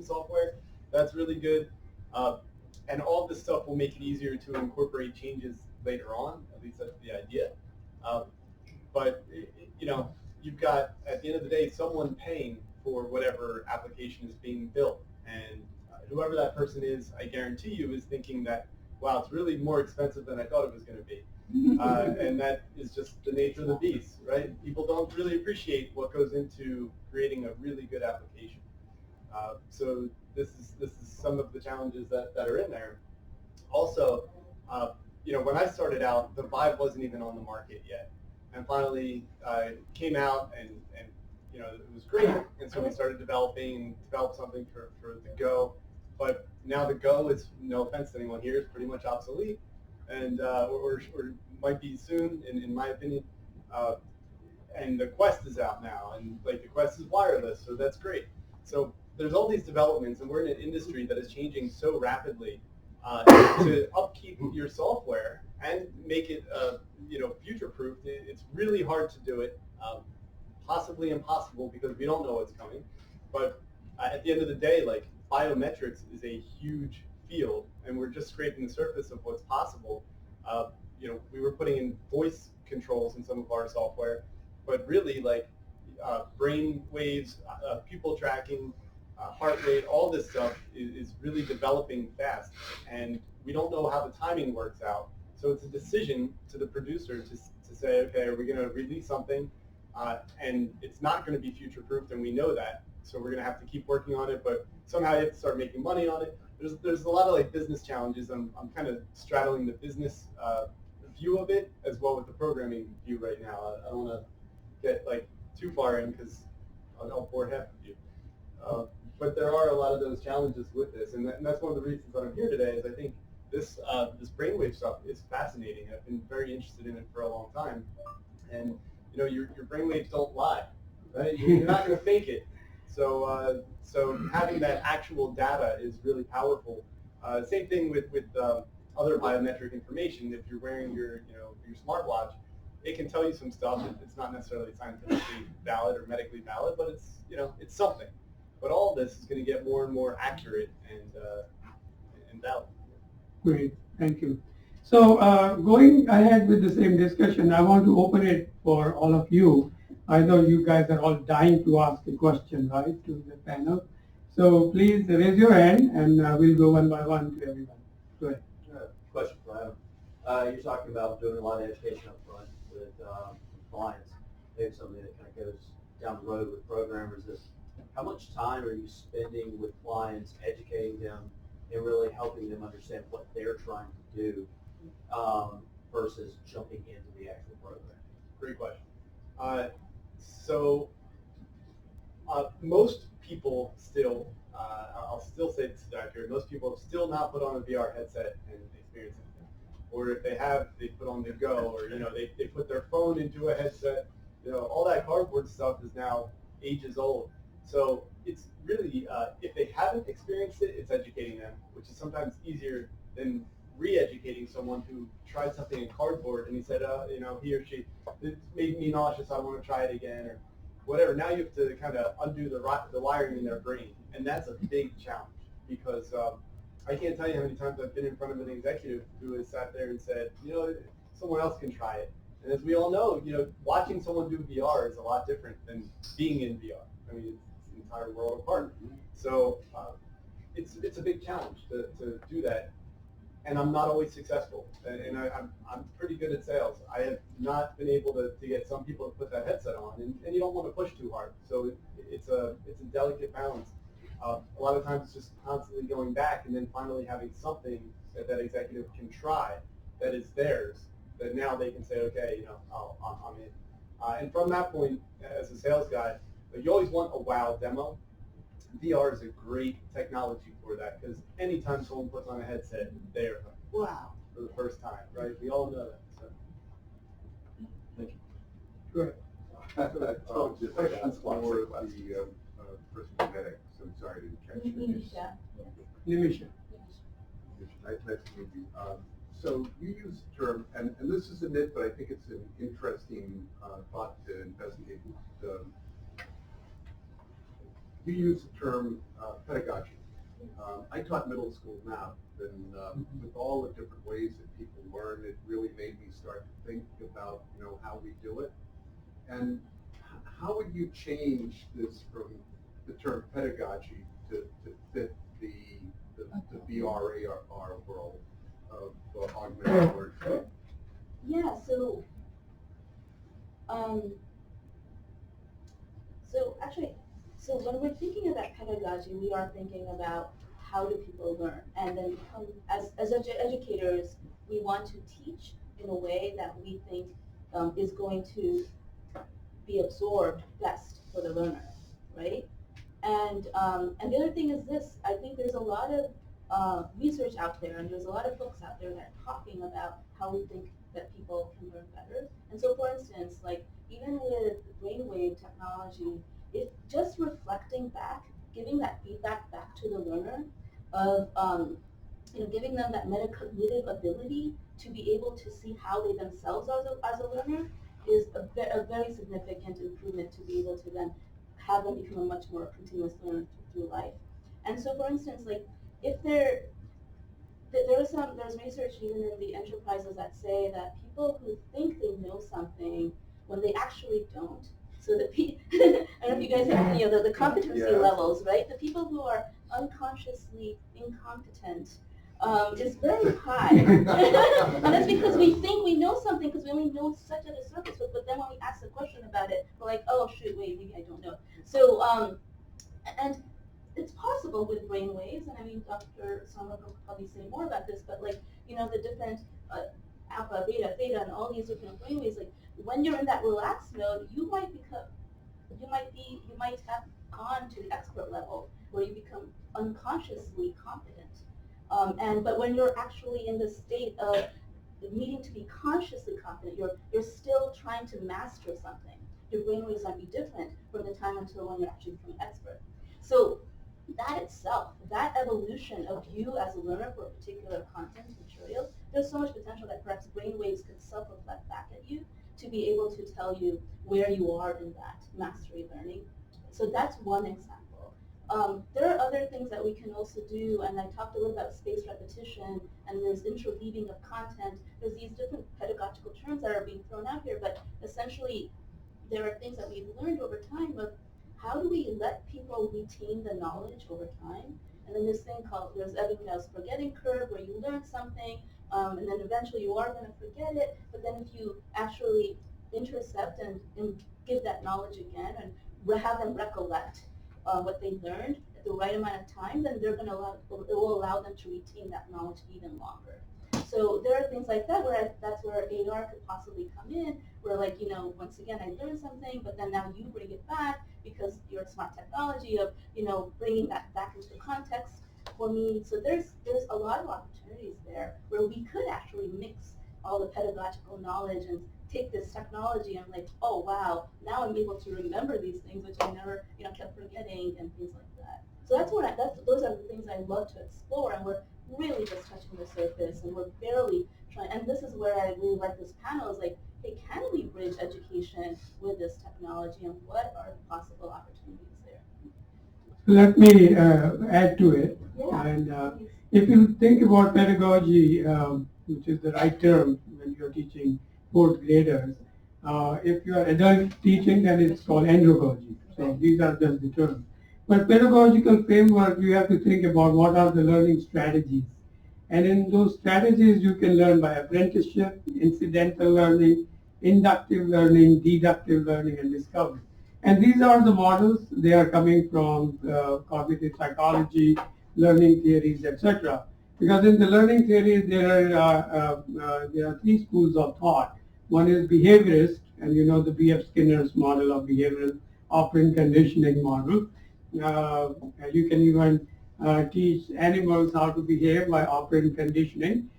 software. That's really good. And all this stuff will make it easier to incorporate changes later on. At least that's the idea. But you've got, at the end of the day, someone paying for whatever application is being built, and whoever that person is, I guarantee you, is thinking that, wow, it's really more expensive than I thought it was going to be. And that is just the nature of the beast, right? People don't really appreciate what goes into creating a really good application. So this is some of the challenges that are in there. Also, when I started out, the Vive wasn't even on the market yet, and finally it came out, and it was great. And so we started develop something for the Go. But now the Go is, no offense to anyone here, is pretty much obsolete, and or might be soon, in my opinion. And the Quest is out now, and the Quest is wireless, so that's great. So there's all these developments, and we're in an industry that is changing so rapidly. To upkeep your software and make it future-proof, it's really hard to do it. Possibly impossible, because we don't know what's coming. But at the end of the day, biometrics is a huge field, and we're just scraping the surface of what's possible. We were putting in voice controls in some of our software, but really, brain waves, pupil tracking, heart rate, all this stuff is really developing fast, and we don't know how the timing works out. So it's a decision to the producer to say, okay, are we going to release something, and it's not going to be future-proofed, and we know that. So we're going to have to keep working on it, but somehow you have to start making money on it. There's a lot of like business challenges. I'm kind of straddling the business view of it as well with the programming view right now. I don't want to get like too far in because I'll bore half of you. But there are a lot of those challenges with this, and that's one of the reasons that I'm here today. Is I think this brainwave stuff is fascinating. I've been very interested in it for a long time, and you know your brainwaves don't lie, right? You're not going to fake it. So having that actual data is really powerful. Same thing with other biometric information. If you're wearing your smartwatch, it can tell you some stuff. It's not necessarily scientifically valid or medically valid, but it's something. But all this is going to get more and more accurate and valid. Great, thank you. So going ahead with the same discussion, I want to open it for all of you. I know you guys are all dying to ask a question, right, to the panel. So please raise your hand and we'll go one by one to everyone. Go ahead. Question for Adam. You're talking about doing a lot of education up front with clients. Maybe something that kind of goes down the road with programmers is how much time are you spending with clients educating them and really helping them understand what they're trying to do versus jumping into the actual program? Great question. Most people still, I'll still say this is accurate, most people have still not put on a VR headset and experienced anything. Or if they have, they put on the Go, or they put their phone into a headset. All that cardboard stuff is now ages old. So it's really, if they haven't experienced it, it's educating them, which is sometimes easier than re-educating someone who tried something in cardboard and he said, he or she, it made me nauseous, I want to try it again, or whatever. Now you have to kind of undo the wiring in their brain, and that's a big challenge because I can't tell you how many times I've been in front of an executive who has sat there and said, someone else can try it. And as we all know, watching someone do VR is a lot different than being in VR. I mean, it's an entire world apart. So it's a big challenge to do that. And I'm not always successful. And I'm pretty good at sales. I have not been able to get some people to put that headset on, and you don't want to push too hard. So it's a delicate balance. A lot of times it's just constantly going back and then finally having something that executive can try that is theirs, that now they can say, okay, I'm in. And from that point, as a sales guy, you always want a wow demo. VR is a great technology for that because anytime someone puts on a headset, they're like, wow, for the first time, right? We all know that. So. Thank you. Go ahead. Just questions for the person genetics. I'm sorry, I didn't catch your name. Nimisha. Nice to meet you. So you use the term, and this is a nit, but I think it's an interesting thought to investigate. You use the term pedagogy. I taught middle school math, and with all the different ways that people learn, it really made me start to think about how we do it. And how would you change this from the term pedagogy to fit the VR AR world of augmented learning? Yeah, so so when we're thinking about pedagogy, we are thinking about how do people learn, and then as educators, we want to teach in a way that we think is going to be absorbed best for the learner, right? And the other thing is this: I think there's a lot of research out there, and there's a lot of books out there that are talking about how we think that people can learn better. And so, for instance, like even with brainwave technology, it just reflecting back, giving that feedback back to the learner of giving them that metacognitive ability to be able to see how they themselves as a learner is a very significant improvement to be able to then have them become a much more continuous learner through life. And so, for instance, like if there's research even in the enterprises that say that people who think they know something when they actually don't. So I don't know if you guys have the competency levels, right? The people who are unconsciously incompetent is very high. And that's because we think we know something because we only know such at the surface, but then when we ask a question about it, we're like, oh shoot, wait, maybe I don't know. So, and it's possible with brain waves, and I mean, Dr. Sama will probably say more about this, but like, the different alpha, beta, theta, and all these different brain waves, like when you're in that relaxed mode, you might have gone to the expert level where you become unconsciously competent. But when you're actually in the state of needing to be consciously competent, you're still trying to master something. Your brainwaves might be different from the time until when you're actually becoming expert. So that itself, that evolution of you as a learner for a particular content material, there's so much potential that perhaps brainwaves could self-reflect back at you to be able to tell you where you are in that mastery learning. So that's one example. There are other things that we can also do, and I talked a little about spaced repetition, and there's interweaving of content. There's these different pedagogical terms that are being thrown out here, but essentially there are things that we've learned over time of how do we let people retain the knowledge over time. And then this thing there's Ebbinghaus forgetting curve, where you learn something, and then eventually you are going to forget it, but then if you actually intercept and give that knowledge again and have them recollect what they learned at the right amount of time, then it will allow them to retain that knowledge even longer. So there are things like that that's where AR could possibly come in, where once again I learned something, but then now you bring it back because your smart technology of bringing that back into the context for me. So there's a lot of opportunities there where we could actually mix all the pedagogical knowledge and take this technology and oh wow, now I'm able to remember these things which I never kept forgetting and things like that. So those are the things I love to explore, and we're really just touching the surface, and we're barely trying. And this is where I really like this panel, is hey, can we bridge education with this technology, and what are the possible opportunities there? Let me add to it. Yeah. And if you think about pedagogy, which is the right term when you're teaching fourth graders, if you are adult teaching, then it's called andragogy. So these are just the terms. But pedagogical framework, you have to think about what are the learning strategies. And in those strategies, you can learn by apprenticeship, incidental learning, inductive learning, deductive learning, and discovery. And these are the models. They are coming from cognitive psychology, learning theories, etc. Because in the learning theories, there are three schools of thought. One is behaviorist, and the B.F. Skinner's model of behavioral operant conditioning model. You can even teach animals how to behave by operant conditioning,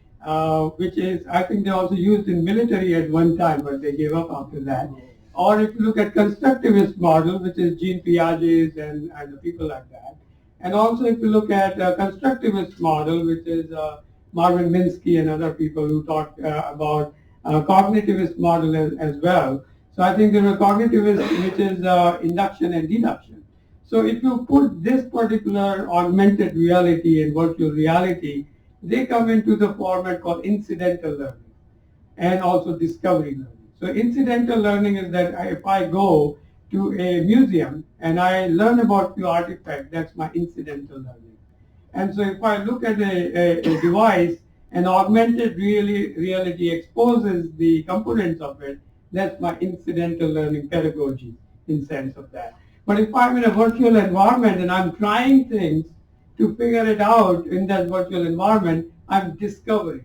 which is, I think they also used in military at one time, but they gave up after that. Or if you look at constructivist model, which is Jean Piaget's and the people like that. And also if you look at constructivist model, which is Marvin Minsky and other people who talk about cognitivist model as well. So I think there are cognitivists, which is induction and deduction. So if you put this particular augmented reality and virtual reality, they come into the format called incidental learning and also discovery learning. So incidental learning is that if I go to a museum and I learn about few artifacts, that's my incidental learning. And so if I look at a device and augmented reality exposes the components of it, that's my incidental learning pedagogy in sense of that. But if I'm in a virtual environment and I'm trying things to figure it out in that virtual environment, I'm discovering.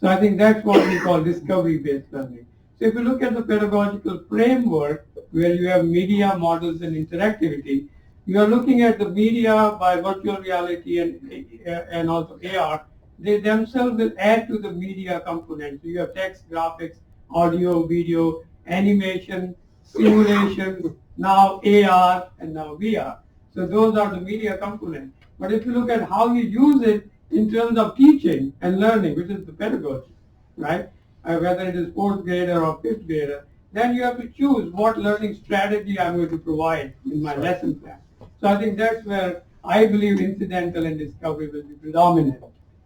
So I think that's what we call discovery-based learning. So if you look at the pedagogical framework where you have media, models, and interactivity, you are looking at the media by virtual reality and also AR. They themselves will add to the media component. So you have text, graphics, audio, video, animation, simulations, now AR, and now VR. So those are the media components. But if you look at how you use it in terms of teaching and learning, which is the pedagogy, right? Whether it is fourth grader or fifth grader, then you have to choose what learning strategy I'm going to provide in my lesson plan. So I think that's where I believe incidental and discovery will be predominant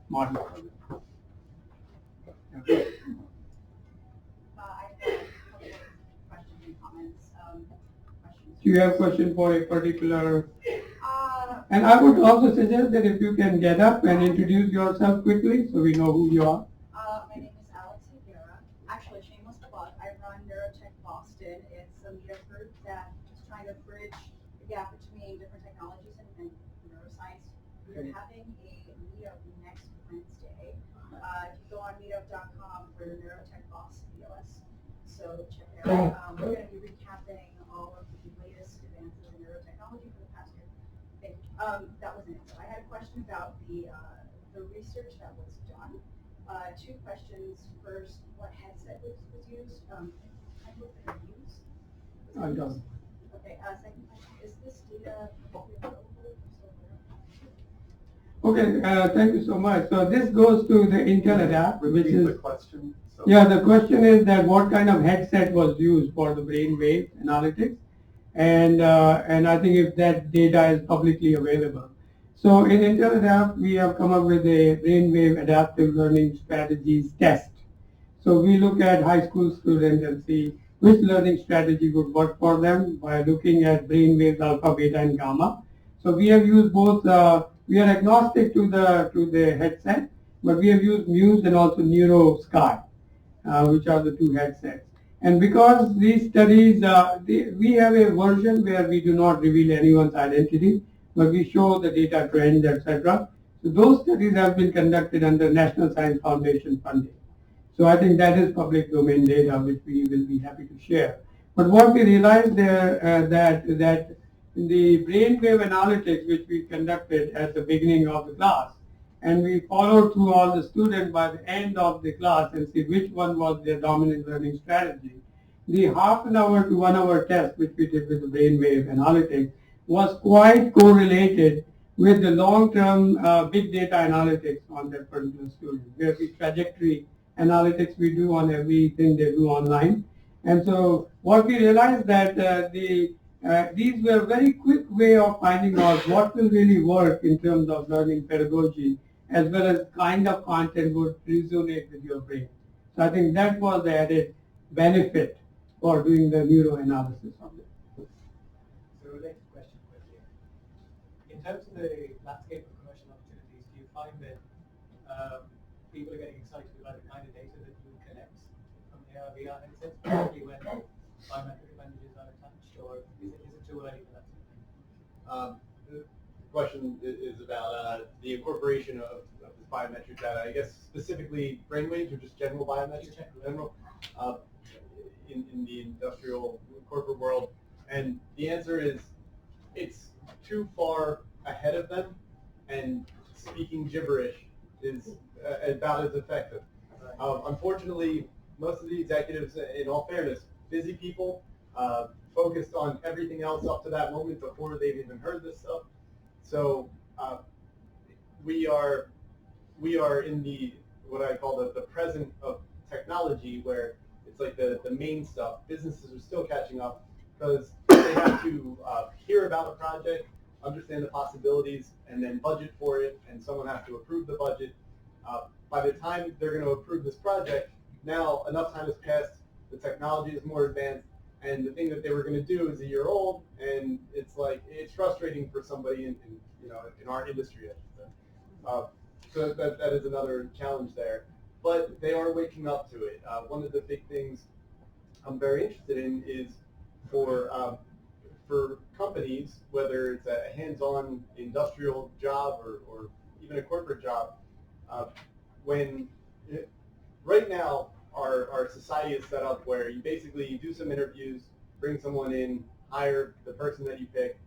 model. Okay. I have a couple of questions and comments. Do you have a question for a particular? And I would also suggest that if you can get up and introduce yourself quickly so we know who you are. My name is Alex Higuera. Actually, shameless plug, I run Neurotech Boston. It's a meetup group that is trying to bridge the gap between different technologies and neuroscience. We're having a meetup next Wednesday. If you go on meetup.com for Neurotech Boston BOS, so check it out. We're going to be recapping all of the latest advances in neurotechnology for the past year. Thank you. That was an answer. I had a question about the research that was done. Two questions. First, what headset was used? I hope they use. I don't. Okay. Second question: is this data publicly available? Okay, thank you so much. So this goes to the Intel app, which Repeat the is, question. So yeah, the question is that what kind of headset was used for the brainwave analytics, and I think if that data is publicly available. So in Intel Adapt, we have come up with a brainwave adaptive learning strategies test. So we look at high school students and see which learning strategy would work for them by looking at brainwaves alpha, beta, and gamma. So we have used both. We are agnostic to the headset, but we have used Muse and also NeuroSky, which are the two headsets. And because these studies, we have a version where we do not reveal anyone's identity, but we show the data trends, etc. So those studies have been conducted under National Science Foundation funding. So I think that is public domain data, which we will be happy to share. But what we realized there that the brainwave analytics, which we conducted at the beginning of the class, and we followed through all the students by the end of the class and see which one was their dominant learning strategy. The half an hour to 1 hour test, which we did with the brainwave analytics, was quite correlated with the long-term big data analytics on that particular student, where the trajectory analytics we do on everything they do online. And so what we realized that these were a very quick way of finding out what will really work in terms of learning pedagogy, as well as kind of content would resonate with your brain. So I think that was the added benefit for doing the neuroanalysis of it. So related question quickly. In terms of the landscape of commercial opportunities, do you find that people are getting excited about the kind of data that you collect from AR, VR headsets, particularly when biometric appendages are attached, or is it too early for that sort of thing? The question is about the incorporation of this biometric data. I guess specifically brainwaves or just general biometrics in general in the industrial corporate world. And the answer is it's too far ahead of them, and speaking gibberish is about as effective. Unfortunately, most of the executives, in all fairness, busy people, focused on everything else up to that moment before they've even heard this stuff. So we are in the what I call the present of technology, where it's like the main stuff. Businesses are still catching up because they have to hear about a project, understand the possibilities, and then budget for it, and someone has to approve the budget. By the time they're going to approve this project, now enough time has passed, the technology is more advanced, and the thing that they were going to do is a year old, and it's like, it's frustrating for somebody in our industry, I should say. So that is another challenge there. But they are waking up to it. One of the big things I'm very interested in is for companies, whether it's a hands-on industrial job or even a corporate job, right now our society is set up where you basically do some interviews, bring someone in, hire the person that you pick,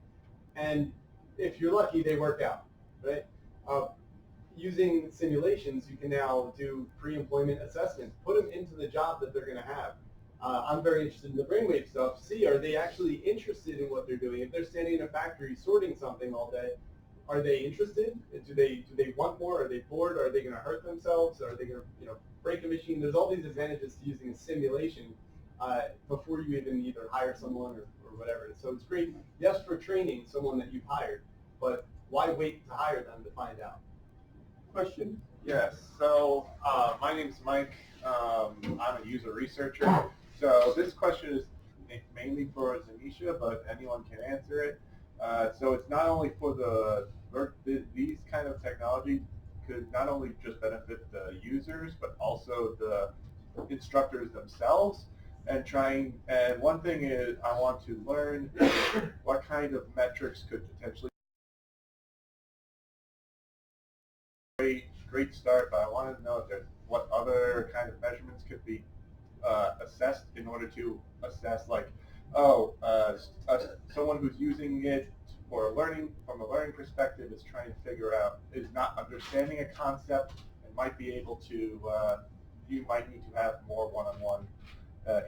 and if you're lucky, they work out, right? Using simulations, you can now do pre-employment assessments, put them into the job that they're going to have. I'm very interested in the brainwave stuff. See, are they actually interested in what they're doing? If they're standing in a factory sorting something all day, are they interested? Do they want more? Are they bored? Are they going to hurt themselves? Are they going to break a machine? There's all these advantages to using a simulation before you even either hire someone or whatever. So it's great, yes, for training someone that you've hired, but why wait to hire them to find out? Question? Yes, so my name's Mike. I'm a user researcher. So this question is mainly for Zanisha, but anyone can answer it. So it's not only for these kind of technology could not only just benefit the users, but also the instructors themselves. And one thing is I want to learn what kind of metrics could potentially great start, but I wanted to know if there's what other kind of measurements could be assessed in order to assess, like, someone who's using it for learning, from a learning perspective, is trying to figure out, is not understanding a concept, and might be able to, you might need to have more one-on-one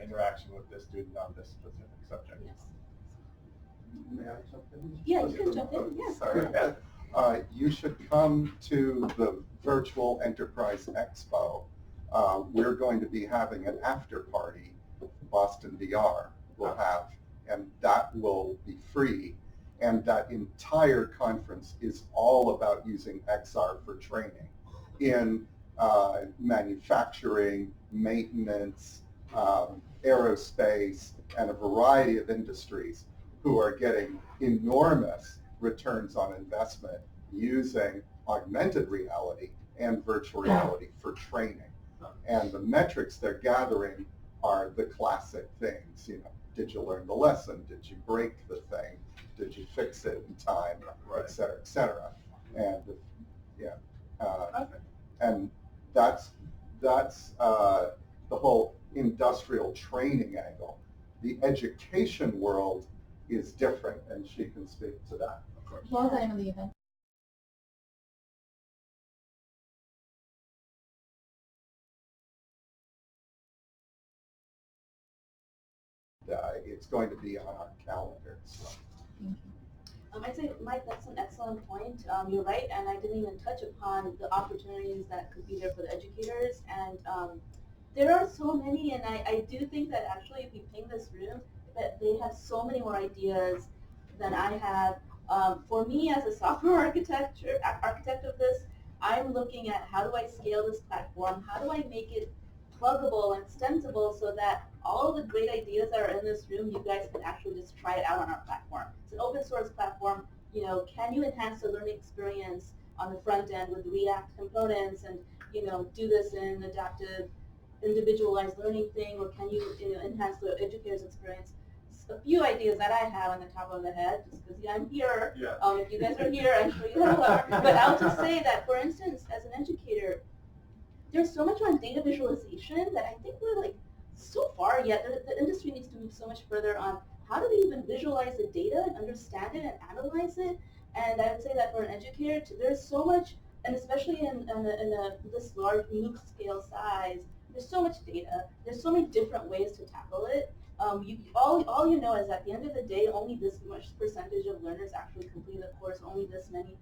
interaction with this student on this specific subject. Yes. May I jump in? Yeah, you can jump in, yes. Sorry. You should come to the Virtual Enterprise Expo. We're going to be having an after party, Boston VR will have, and that will be free. And that entire conference is all about using XR for training in manufacturing, maintenance, aerospace, and a variety of industries who are getting enormous returns on investment using augmented reality and virtual reality for training. And the metrics they're gathering are the classic things, you know, did you learn the lesson? Did you break the thing? Did you fix it in time? Et cetera, et cetera. And and that's the whole industrial training angle. The education world is different, and she can speak to that, of course. What was the name of the event? It's going to be on our calendar. So. I'd say, Mike, that's an excellent point. You're right, and I didn't even touch upon the opportunities that could be there for the educators. And there are so many, and I do think that actually if we ping this room, that they have so many more ideas than I have. For me, as a software architect of this, I'm looking at how do I scale this platform? How do I make it pluggable and extensible so that all the great ideas that are in this room, you guys can actually just try it out on our platform. It's an open source platform. You know, can you enhance the learning experience on the front end with React components and, you know, do this in adaptive, individualized learning thing, or can you, enhance the educator's experience? A few ideas that I have on the top of the head, just because I'm here. Yeah. If you guys are here, I'm sure you have a lot. But I'll just say that, for instance, as an educator, there's so much on data visualization that I think we're like so far yet. The industry needs to move so much further on how do we even visualize the data and understand it and analyze it. And I would say that for an educator, there's so much, and especially in this large MOOC scale size, there's so much data. There's so many different ways to tackle it. All you know is at the end of the day, only this much percentage of learners actually complete the course. Only this many,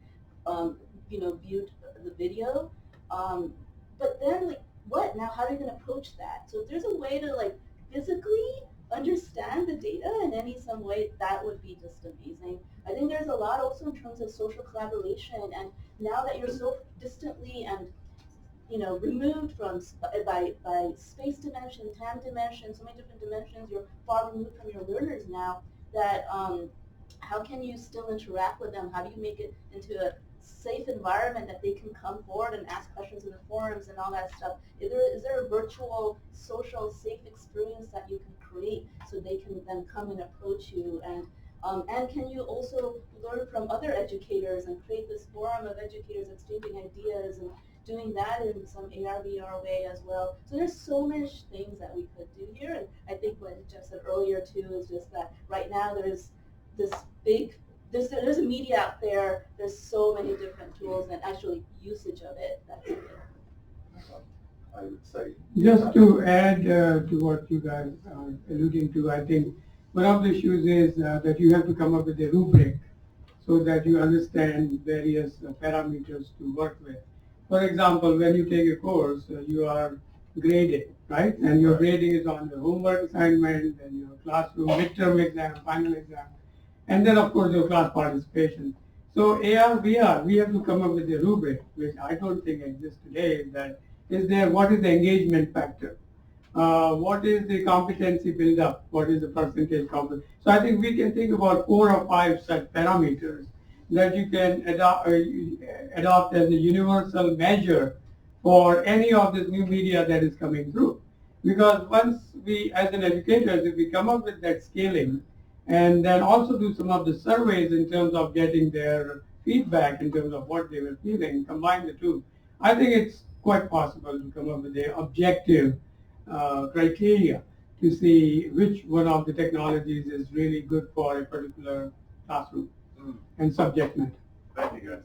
viewed the video. But then, like, what? Now, how are you going to approach that? So if there's a way to, like, physically understand the data in some way, that would be just amazing. I think there's a lot also in terms of social collaboration. And now that you're so distantly and, removed from by space dimension, time dimension, so many different dimensions, you're far removed from your learners now, that how can you still interact with them? How do you make it into a safe environment that they can come forward and ask questions in the forums and all that stuff? Is there a virtual, social, safe experience that you can create so they can then come and approach you? And can you also learn from other educators and create this forum of educators exchanging ideas and doing that in some AR, VR way as well? So there's so many things that we could do here. And I think what Jeff said earlier too is just that right now there's this big, there's a media out there, there's so many different tools and actually usage of it. That's it. I would say. Just to add to what you guys are alluding to, I think one of the issues is that you have to come up with a rubric so that you understand various parameters to work with. For example, when you take a course, you are graded, right? And your grading is on your homework assignment, and your classroom midterm exam, final exam, and then of course your class participation. So AR, VR, we have to come up with a rubric, which I don't think exists today, that is there, what is the engagement factor? what is the competency build-up? What is the percentage competence? So I think we can think about 4 or 5 such parameters that you can adopt as a universal measure for any of this new media that is coming through. Because once we, as an educators, if we come up with that scaling, and then also do some of the surveys in terms of getting their feedback in terms of what they were feeling, combine the two, I think it's quite possible to come up with the objective criteria to see which one of the technologies is really good for a particular classroom and subject matter. Thank you, guys.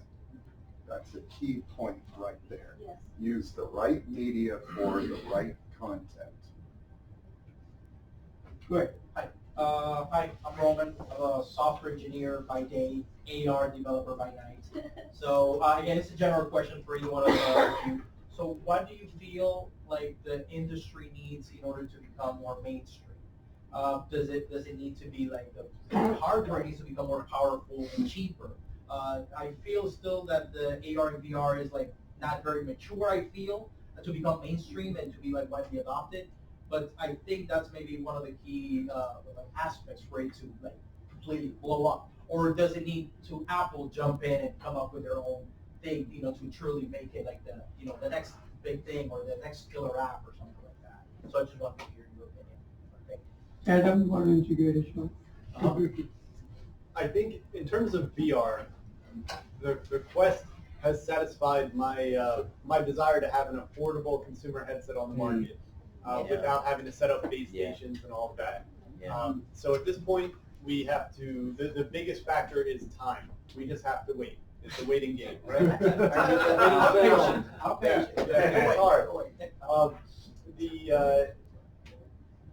That's a key point right there. Yes. Use the right media for the right content. Good. Hi, I'm Roman. I'm a software engineer by day, AR developer by night. So again, it's a general question for you, one of you. So what do you feel like the industry needs in order to become more mainstream? Does it need to be like the hardware needs to become more powerful and cheaper? I feel still that the AR and VR is like not very mature. I feel to become mainstream and to be like widely adopted. But I think that's maybe one of the key aspects for it to like completely blow up. Or does it need to Apple jump in and come up with their own thing, to truly make it like the next big thing or the next killer app or something like that? So I just wanted to hear your opinion. Okay. Adam, why don't you give it a shot? I think in terms of VR, the Quest has satisfied my my desire to have an affordable consumer headset on the market without having to set up base stations and all of that. So at this point, we have to, the biggest factor is time. We just have to wait. It's a waiting game, right? How patient? It's hard.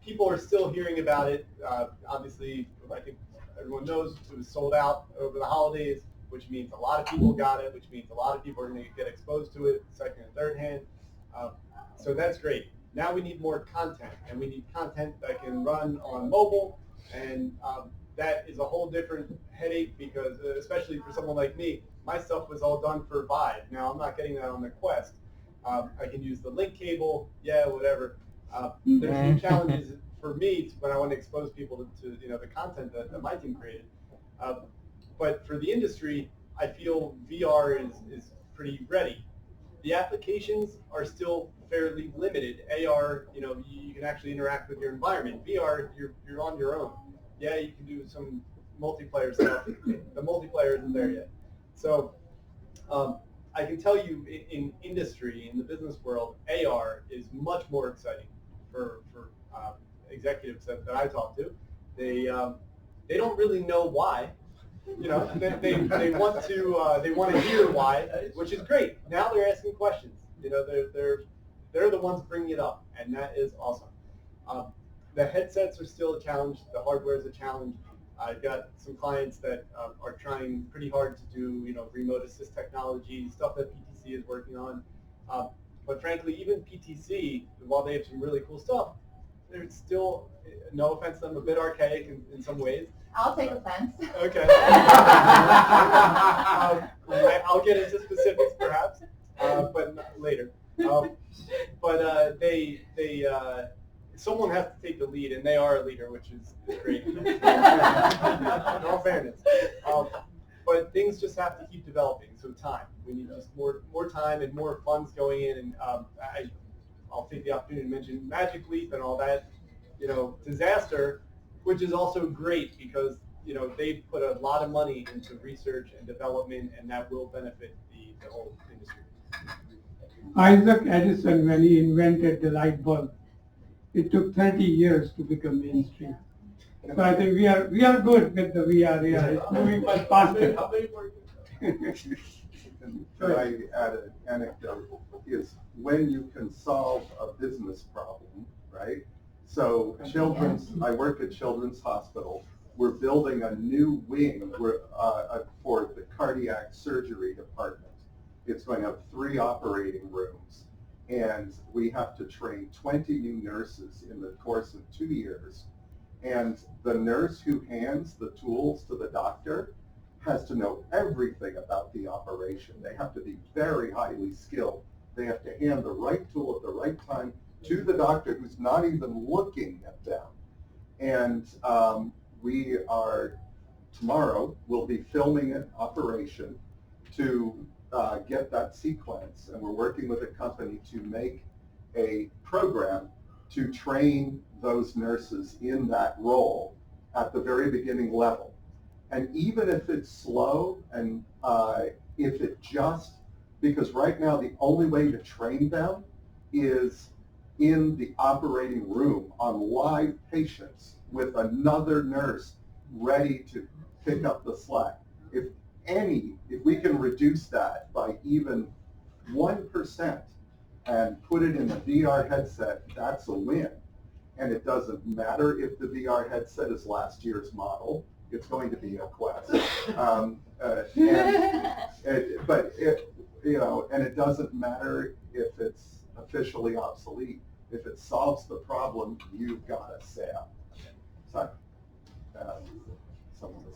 People are still hearing about it. Obviously, I think everyone knows it was sold out over the holidays, which means a lot of people got it, which means a lot of people are going to get exposed to it second and third hand. So that's great. Now we need more content, and we need content that can run on mobile, and that is a whole different headache because, especially for someone like me, my stuff was all done for Vive. Now I'm not getting that on the Quest. I can use the link cable, whatever. There's some challenges for me when I want to expose people to the content that my team created. But for the industry, I feel VR is pretty ready. The applications are still fairly limited. AR, you can actually interact with your environment. VR, you're on your own. Yeah, you can do some multiplayer stuff. The multiplayer isn't there yet. So I can tell you in industry, in the business world, AR is much more exciting for executives that I talk to. They don't really know why. They want to hear why, which is great. Now they're asking questions. They're the ones bringing it up, and that is awesome. The headsets are still a challenge. The hardware is a challenge. I've got some clients that are trying pretty hard to do remote assist technology, stuff that PTC is working on. But frankly, even PTC, while they have some really cool stuff, they're still, no offense to them, a bit archaic in some ways. I'll take offense. Okay. I'll get into specifics perhaps, but later. But someone has to take the lead, and they are a leader, which is great. In all fairness. But things just have to keep developing, so time. We need just more time and more funds going in, and I'll take the opportunity to mention Magic Leap and all that, disaster, which is also great because, they've put a lot of money into research and development, and that will benefit the whole industry. Isaac Edison, when he invented the light bulb, it took 30 years to become mainstream. So I think we are good with the VR. It's moving much faster. Can I add an anecdote? Is when you can solve a business problem, right? So I work at Children's Hospital. We're building a new wing for the cardiac surgery department. It's going to have 3 operating rooms, and we have to train 20 new nurses in the course of 2 years. And the nurse who hands the tools to the doctor has to know everything about the operation. They have to be very highly skilled. They have to hand the right tool at the right time to the doctor who's not even looking at them. And we are, tomorrow, we'll be filming an operation to get that sequence. And we're working with a company to make a program to train those nurses in that role at the very beginning level. And even if it's slow, and if it just, because right now the only way to train them is in the operating room on live patients with another nurse ready to pick up the slack. If we can reduce that by even 1% and put it in a VR headset, that's a win. And it doesn't matter if the VR headset is last year's model. It's going to be a Quest. And it doesn't matter if it's officially obsolete. If it solves the problem, you've got a sale. So, someone was.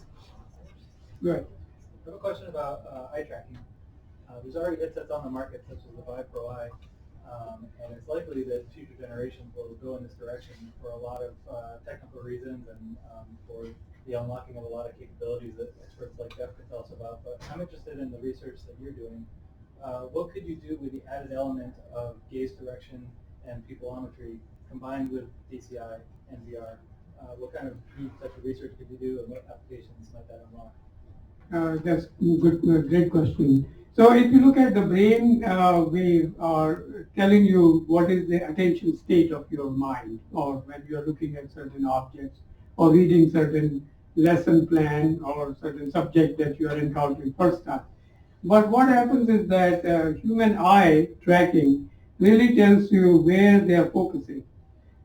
Good. I have a question about eye tracking. There's already headsets on the market, such as the Vive Pro Eye, and it's likely that future generations will go in this direction for a lot of technical reasons and for the unlocking of a lot of capabilities that experts like Jeff could tell us about. But I'm interested in the research that you're doing. What could you do with the added element of gaze direction and pupillometry combined with DCI and VR? What kind of new type of research could you do, and what applications might that unlock? That's good, great question. So if you look at the brain wave, telling you what is the attention state of your mind, or when you are looking at certain objects, or reading certain lesson plan, or certain subject that you are encountering first time. But what happens is that human eye tracking really tells you where they are focusing.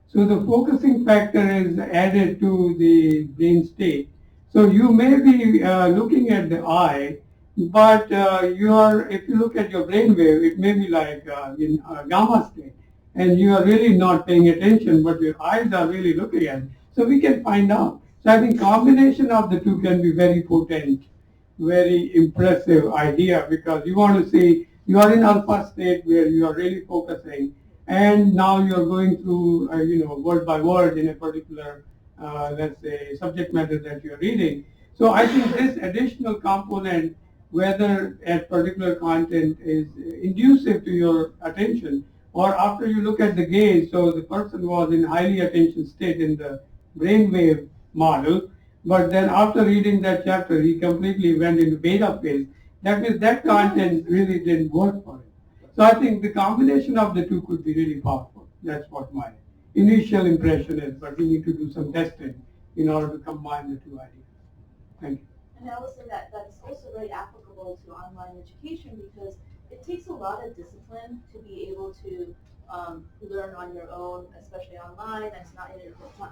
So the focusing factor is added to the brain state. So you may be looking at the eye, but if you look at your brain wave, it may be like in gamma state, and you are really not paying attention, but your eyes are really looking at it. So we can find out. So I think combination of the two can be very potent, very impressive idea, because you want to see you are in alpha state where you are really focusing, and now you are going through word by word in a particular let's say subject matter that you are reading. So I think this additional component, whether a particular content is inducive to your attention, or after you look at the gaze, so the person was in highly attention state in the brainwave model, but then after reading that chapter, he completely went into beta phase. That means that content really didn't work for him. So I think the combination of the two could be really powerful. That's what my initial impression is, but we need to do some testing in order to combine the two ideas. Thank you. And I would say that that's also very applicable to online education, because it takes a lot of discipline to be able to learn on your own, especially online. It's not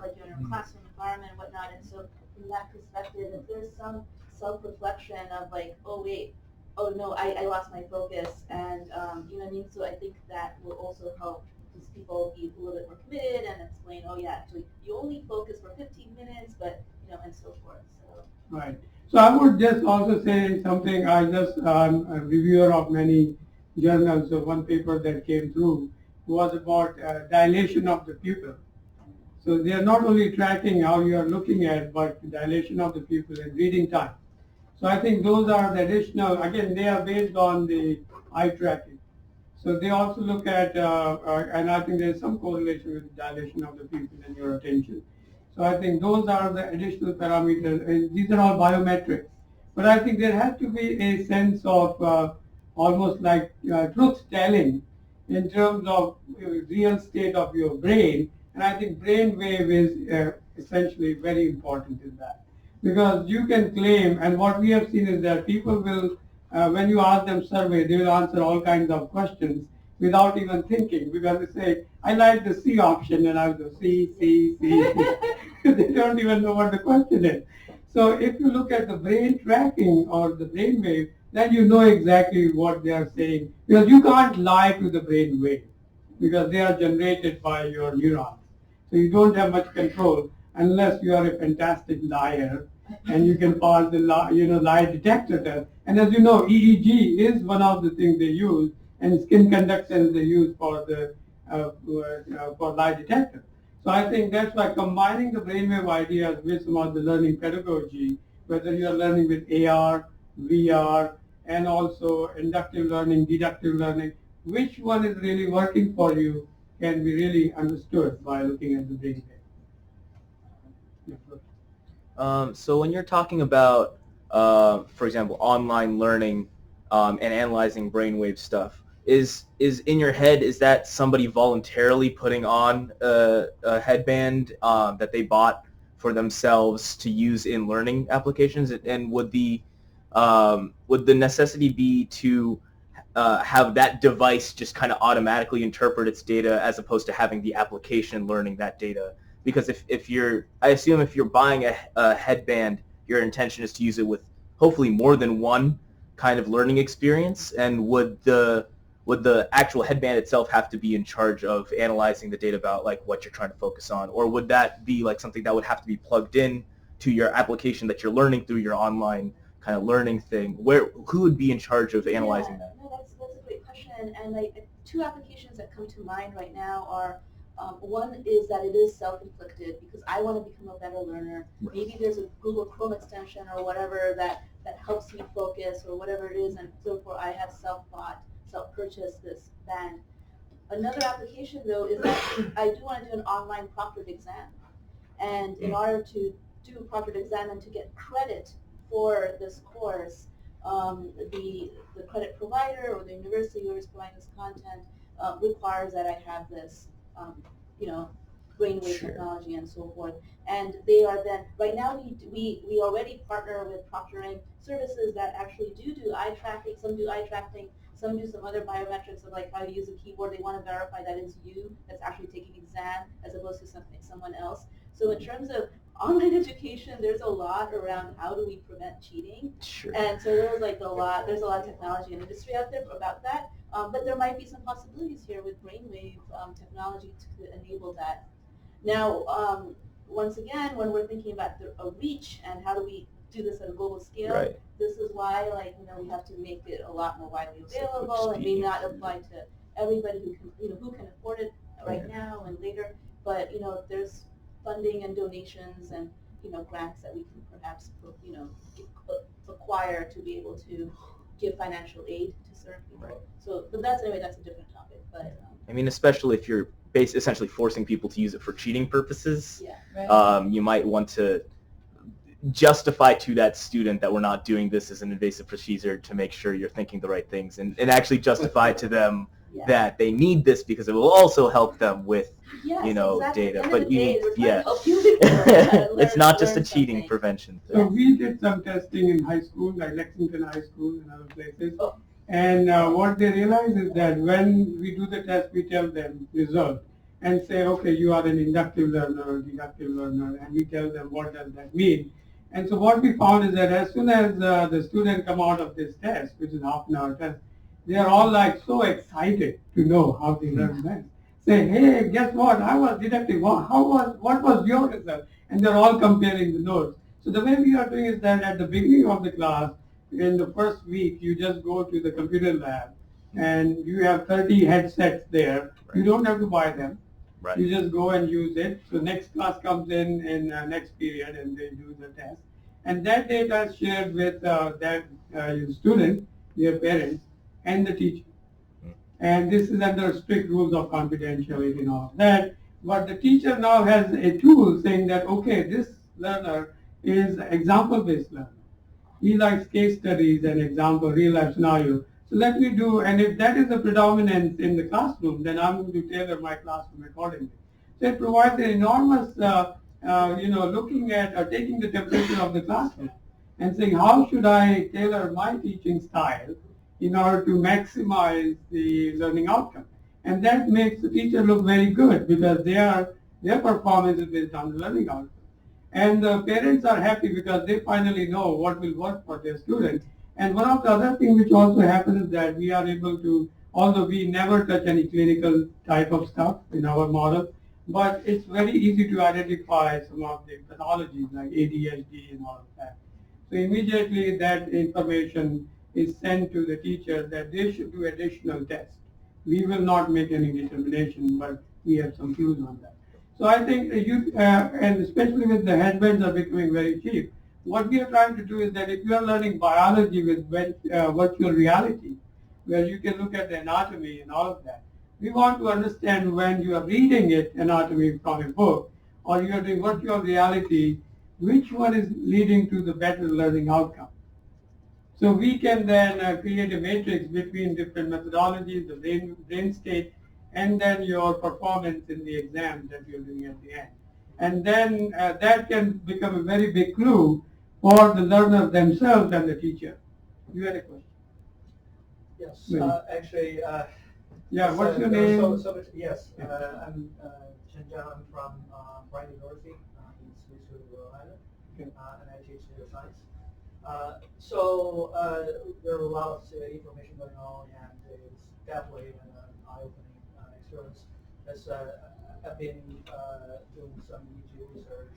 like you're in a classroom environment and whatnot. And so from that perspective, if there's some self-reflection of like, oh wait, oh no, I lost my focus, and you know what I mean? So I think that will also help these people be a little bit more committed and explain, oh yeah, actually you only focus for 15 minutes, but and so forth. So. Right. So I would just also say something. I just a reviewer of many journals. So one paper that came through was about dilation of the pupil. So they are not only tracking how you are looking at, but dilation of the pupil and reading time. So I think those are the additional. Again, they are based on the eye tracking. So they also look at, and I think there is some correlation with dilation of the pupil and your attention. So I think those are the additional parameters, and these are all biometrics. But I think there has to be a sense of almost like truth telling in terms of real state of your brain, and I think brain wave is essentially very important in that. Because you can claim, and what we have seen is that people will, when you ask them survey, they will answer all kinds of questions without even thinking, because they say, I like the C option, and I will go C. They don't even know what the question is. So if you look at the brain tracking or the brain wave, then you know exactly what they are saying, because you can't lie to the brain wave, because they are generated by your neurons. So you don't have much control unless you are a fantastic liar and you can pass the lie detector test. And as you know, EEG is one of the things they use, and skin conductance they use for the for lie detector. So I think that's why combining the brainwave ideas with some of the learning pedagogy, whether you are learning with AR, VR, and also inductive learning, deductive learning, which one is really working for you can be really understood by looking at the brainwave. So when you're talking about, for example, online learning and analyzing brainwave stuff, is in your head, is that somebody voluntarily putting on a headband that they bought for themselves to use in learning applications? And would the necessity be to have that device just kind of automatically interpret its data as opposed to having the application learning that data? Because I assume if you're buying a headband, your intention is to use it with hopefully more than one kind of learning experience. And would the actual headband itself have to be in charge of analyzing the data about like what you're trying to focus on, or would that be like something that would have to be plugged in to your application that you're learning through your online kind of learning thing? Who would be in charge of analyzing that? No, that's a great question. And like two applications that come to mind right now are one is that it is self-inflicted because I want to become a better learner. Right. Maybe there's a Google Chrome extension or whatever that helps me focus or whatever it is, and so forth. I have self-bought, self-purchased this band. Another application though is that I do want to do an online proctored exam, and in order to do a proctored exam and to get credit for this course, the credit provider or the university who is providing this content requires that I have this, brainwave technology and so forth. And they are then, right now we already partner with proctoring services that actually do eye tracking. Some do eye tracking, some do some other biometrics of like how to use a keyboard. They want to verify that it's you that's actually taking the exam as opposed to someone else. So in terms of online education, there's a lot around how do we prevent cheating. Sure. And so there's a lot of technology and industry out there about that. But there might be some possibilities here with brainwave technology to enable that. Now, once again, when we're thinking about a reach and how do we do this at a global scale, Right. this is why we have to make it a lot more widely available and may not apply to everybody who can afford it right now and later. But there's funding and donations and grants that we can perhaps acquire to be able to give financial aid to certain people. Right. So, but that's a different topic. But I mean, especially if you're essentially forcing people to use it for cheating purposes, yeah, you might want to justify to that student that we're not doing this as an invasive procedure to make sure you're thinking the right things, and actually justify to them yeah. that they need this because it will also help them with Yes, data. exactly. At the end But of the you day, need, we're trying yeah, to help you learn, it's not just a learn cheating something. prevention thing. So we did some testing in high school, like Lexington High School and other places. Oh. And what they realize is that when we do the test, we tell them result and say, okay, you are an inductive learner or deductive learner, and we tell them what does that mean. And so what we found is that as soon as the student come out of this test, which is a half-an-hour test, they are all like so excited to know how they learned best. Say, hey, guess what? I was deductive. What was your result? And they're all comparing the notes. So the way we are doing is that at the beginning of the class, in the first week, you just go to the computer lab, and you have 30 headsets there. Right. You don't have to buy them. Right. You just go and use it. So next class comes in next period, and they do the test. And that data is shared with your student, their parents, and the teacher. And this is under strict rules of confidentiality and all of that. But the teacher now has a tool saying that, okay, this learner is example-based learner. He likes case studies and example, real-life scenario. So let me do, and if that is the predominance in the classroom, then I'm going to tailor my classroom accordingly. So it provides an enormous, looking at or taking the temperature of the classroom and saying, how should I tailor my teaching style in order to maximize the learning outcome? And that makes the teacher look very good because their performance is based on the learning outcome. And the parents are happy because they finally know what will work for their students. And one of the other things which also happens is that we are able to, although we never touch any clinical type of stuff in our model, but it's very easy to identify some of the pathologies like ADHD and all of that. So immediately that information is sent to the teacher that they should do additional tests We will not make any determination, but we have some views on that. So I think and especially with the headbands are becoming very cheap. What we are trying to do is that if you are learning biology with virtual reality, where you can look at the anatomy and all of that, we want to understand when you are reading it, anatomy from a book, or you are doing virtual reality, which one is leading to the better learning outcome. So we can then create a matrix between different methodologies, the brain state, and then your performance in the exam that you're doing at the end. And then that can become a very big clue for the learner themselves and the teacher. You had a question? Yes, Maybe. actually. Yeah, yes, what's your there are name? Yes, I'm Chen Zhao. I'm from Brown University in Smithfield, Rhode Island, and I teach data science. There are a lot of information going on, and it's definitely an eye-opening experience. As I've been doing some EEG research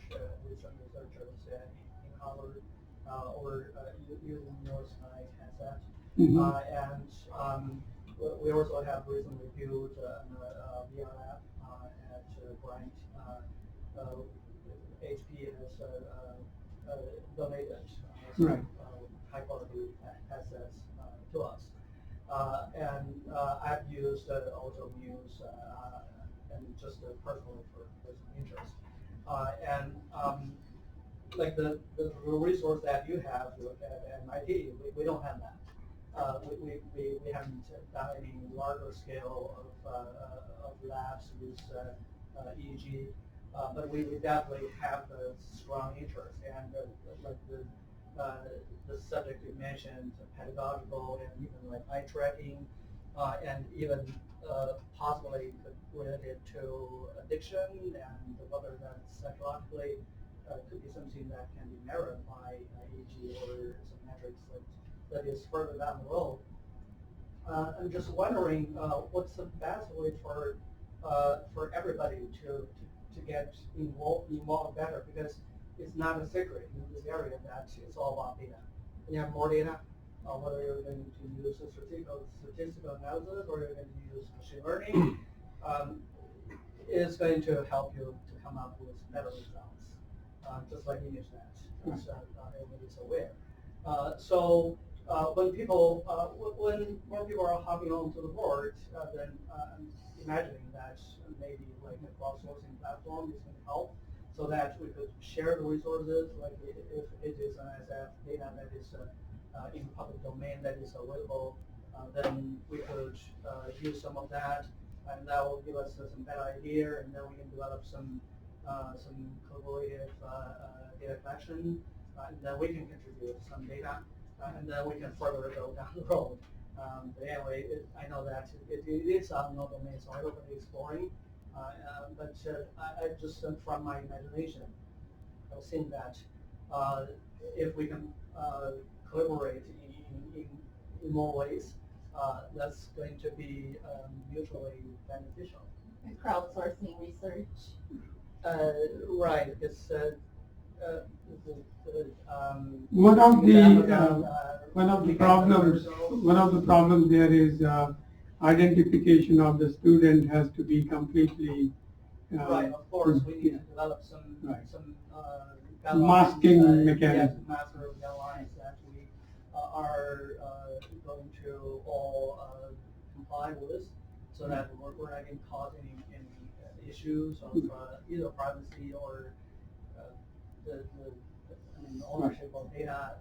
with some researchers in Harvard or using neuroscience headset, and we also have recently built a VR lab at Bryant. HP has donated some high quality assets to us. I've used also Muse and just personally for some interest. Like the resource that you have at MIT, we don't have that. We haven't done any larger scale of labs with EEG, but we definitely have a strong interest. And like the subject you mentioned, pedagogical and even like eye tracking, and even possibly related to addiction and whether that's psychologically could be something that can be measured by EEG or some metrics that is further down the road. I'm just wondering what's the best way for everybody to get involved better, because it's not a secret in this area that it's all about data. When you have more data, whether you're going to use a statistical analysis or you're going to use machine learning, is going to help you to come up with better results, just like ImageNet, as everybody's aware. When more people are hopping onto the board, then I'm imagining that maybe like a crowdsourcing platform is going to help, so that we could share the resources. Like if it is an SF data that is in public domain that is available, then we could use some of that, and that will give us some better idea, and then we can develop some collaborative data collection, and then we can contribute some data, and then we can further go down the road. But anyway, I know that it is unknown domain, so everybody is exploring. But I just, from my imagination, I've seen that if we can collaborate in more ways, that's going to be mutually beneficial. Crowdsourcing research. Right. It's one of the problems there is identification of the student has to be completely right. Of course, we need to develop some masking mechanism. Yes, master guidelines that we are going to all comply with, so that we're not getting caught in any issues of either privacy or the ownership of data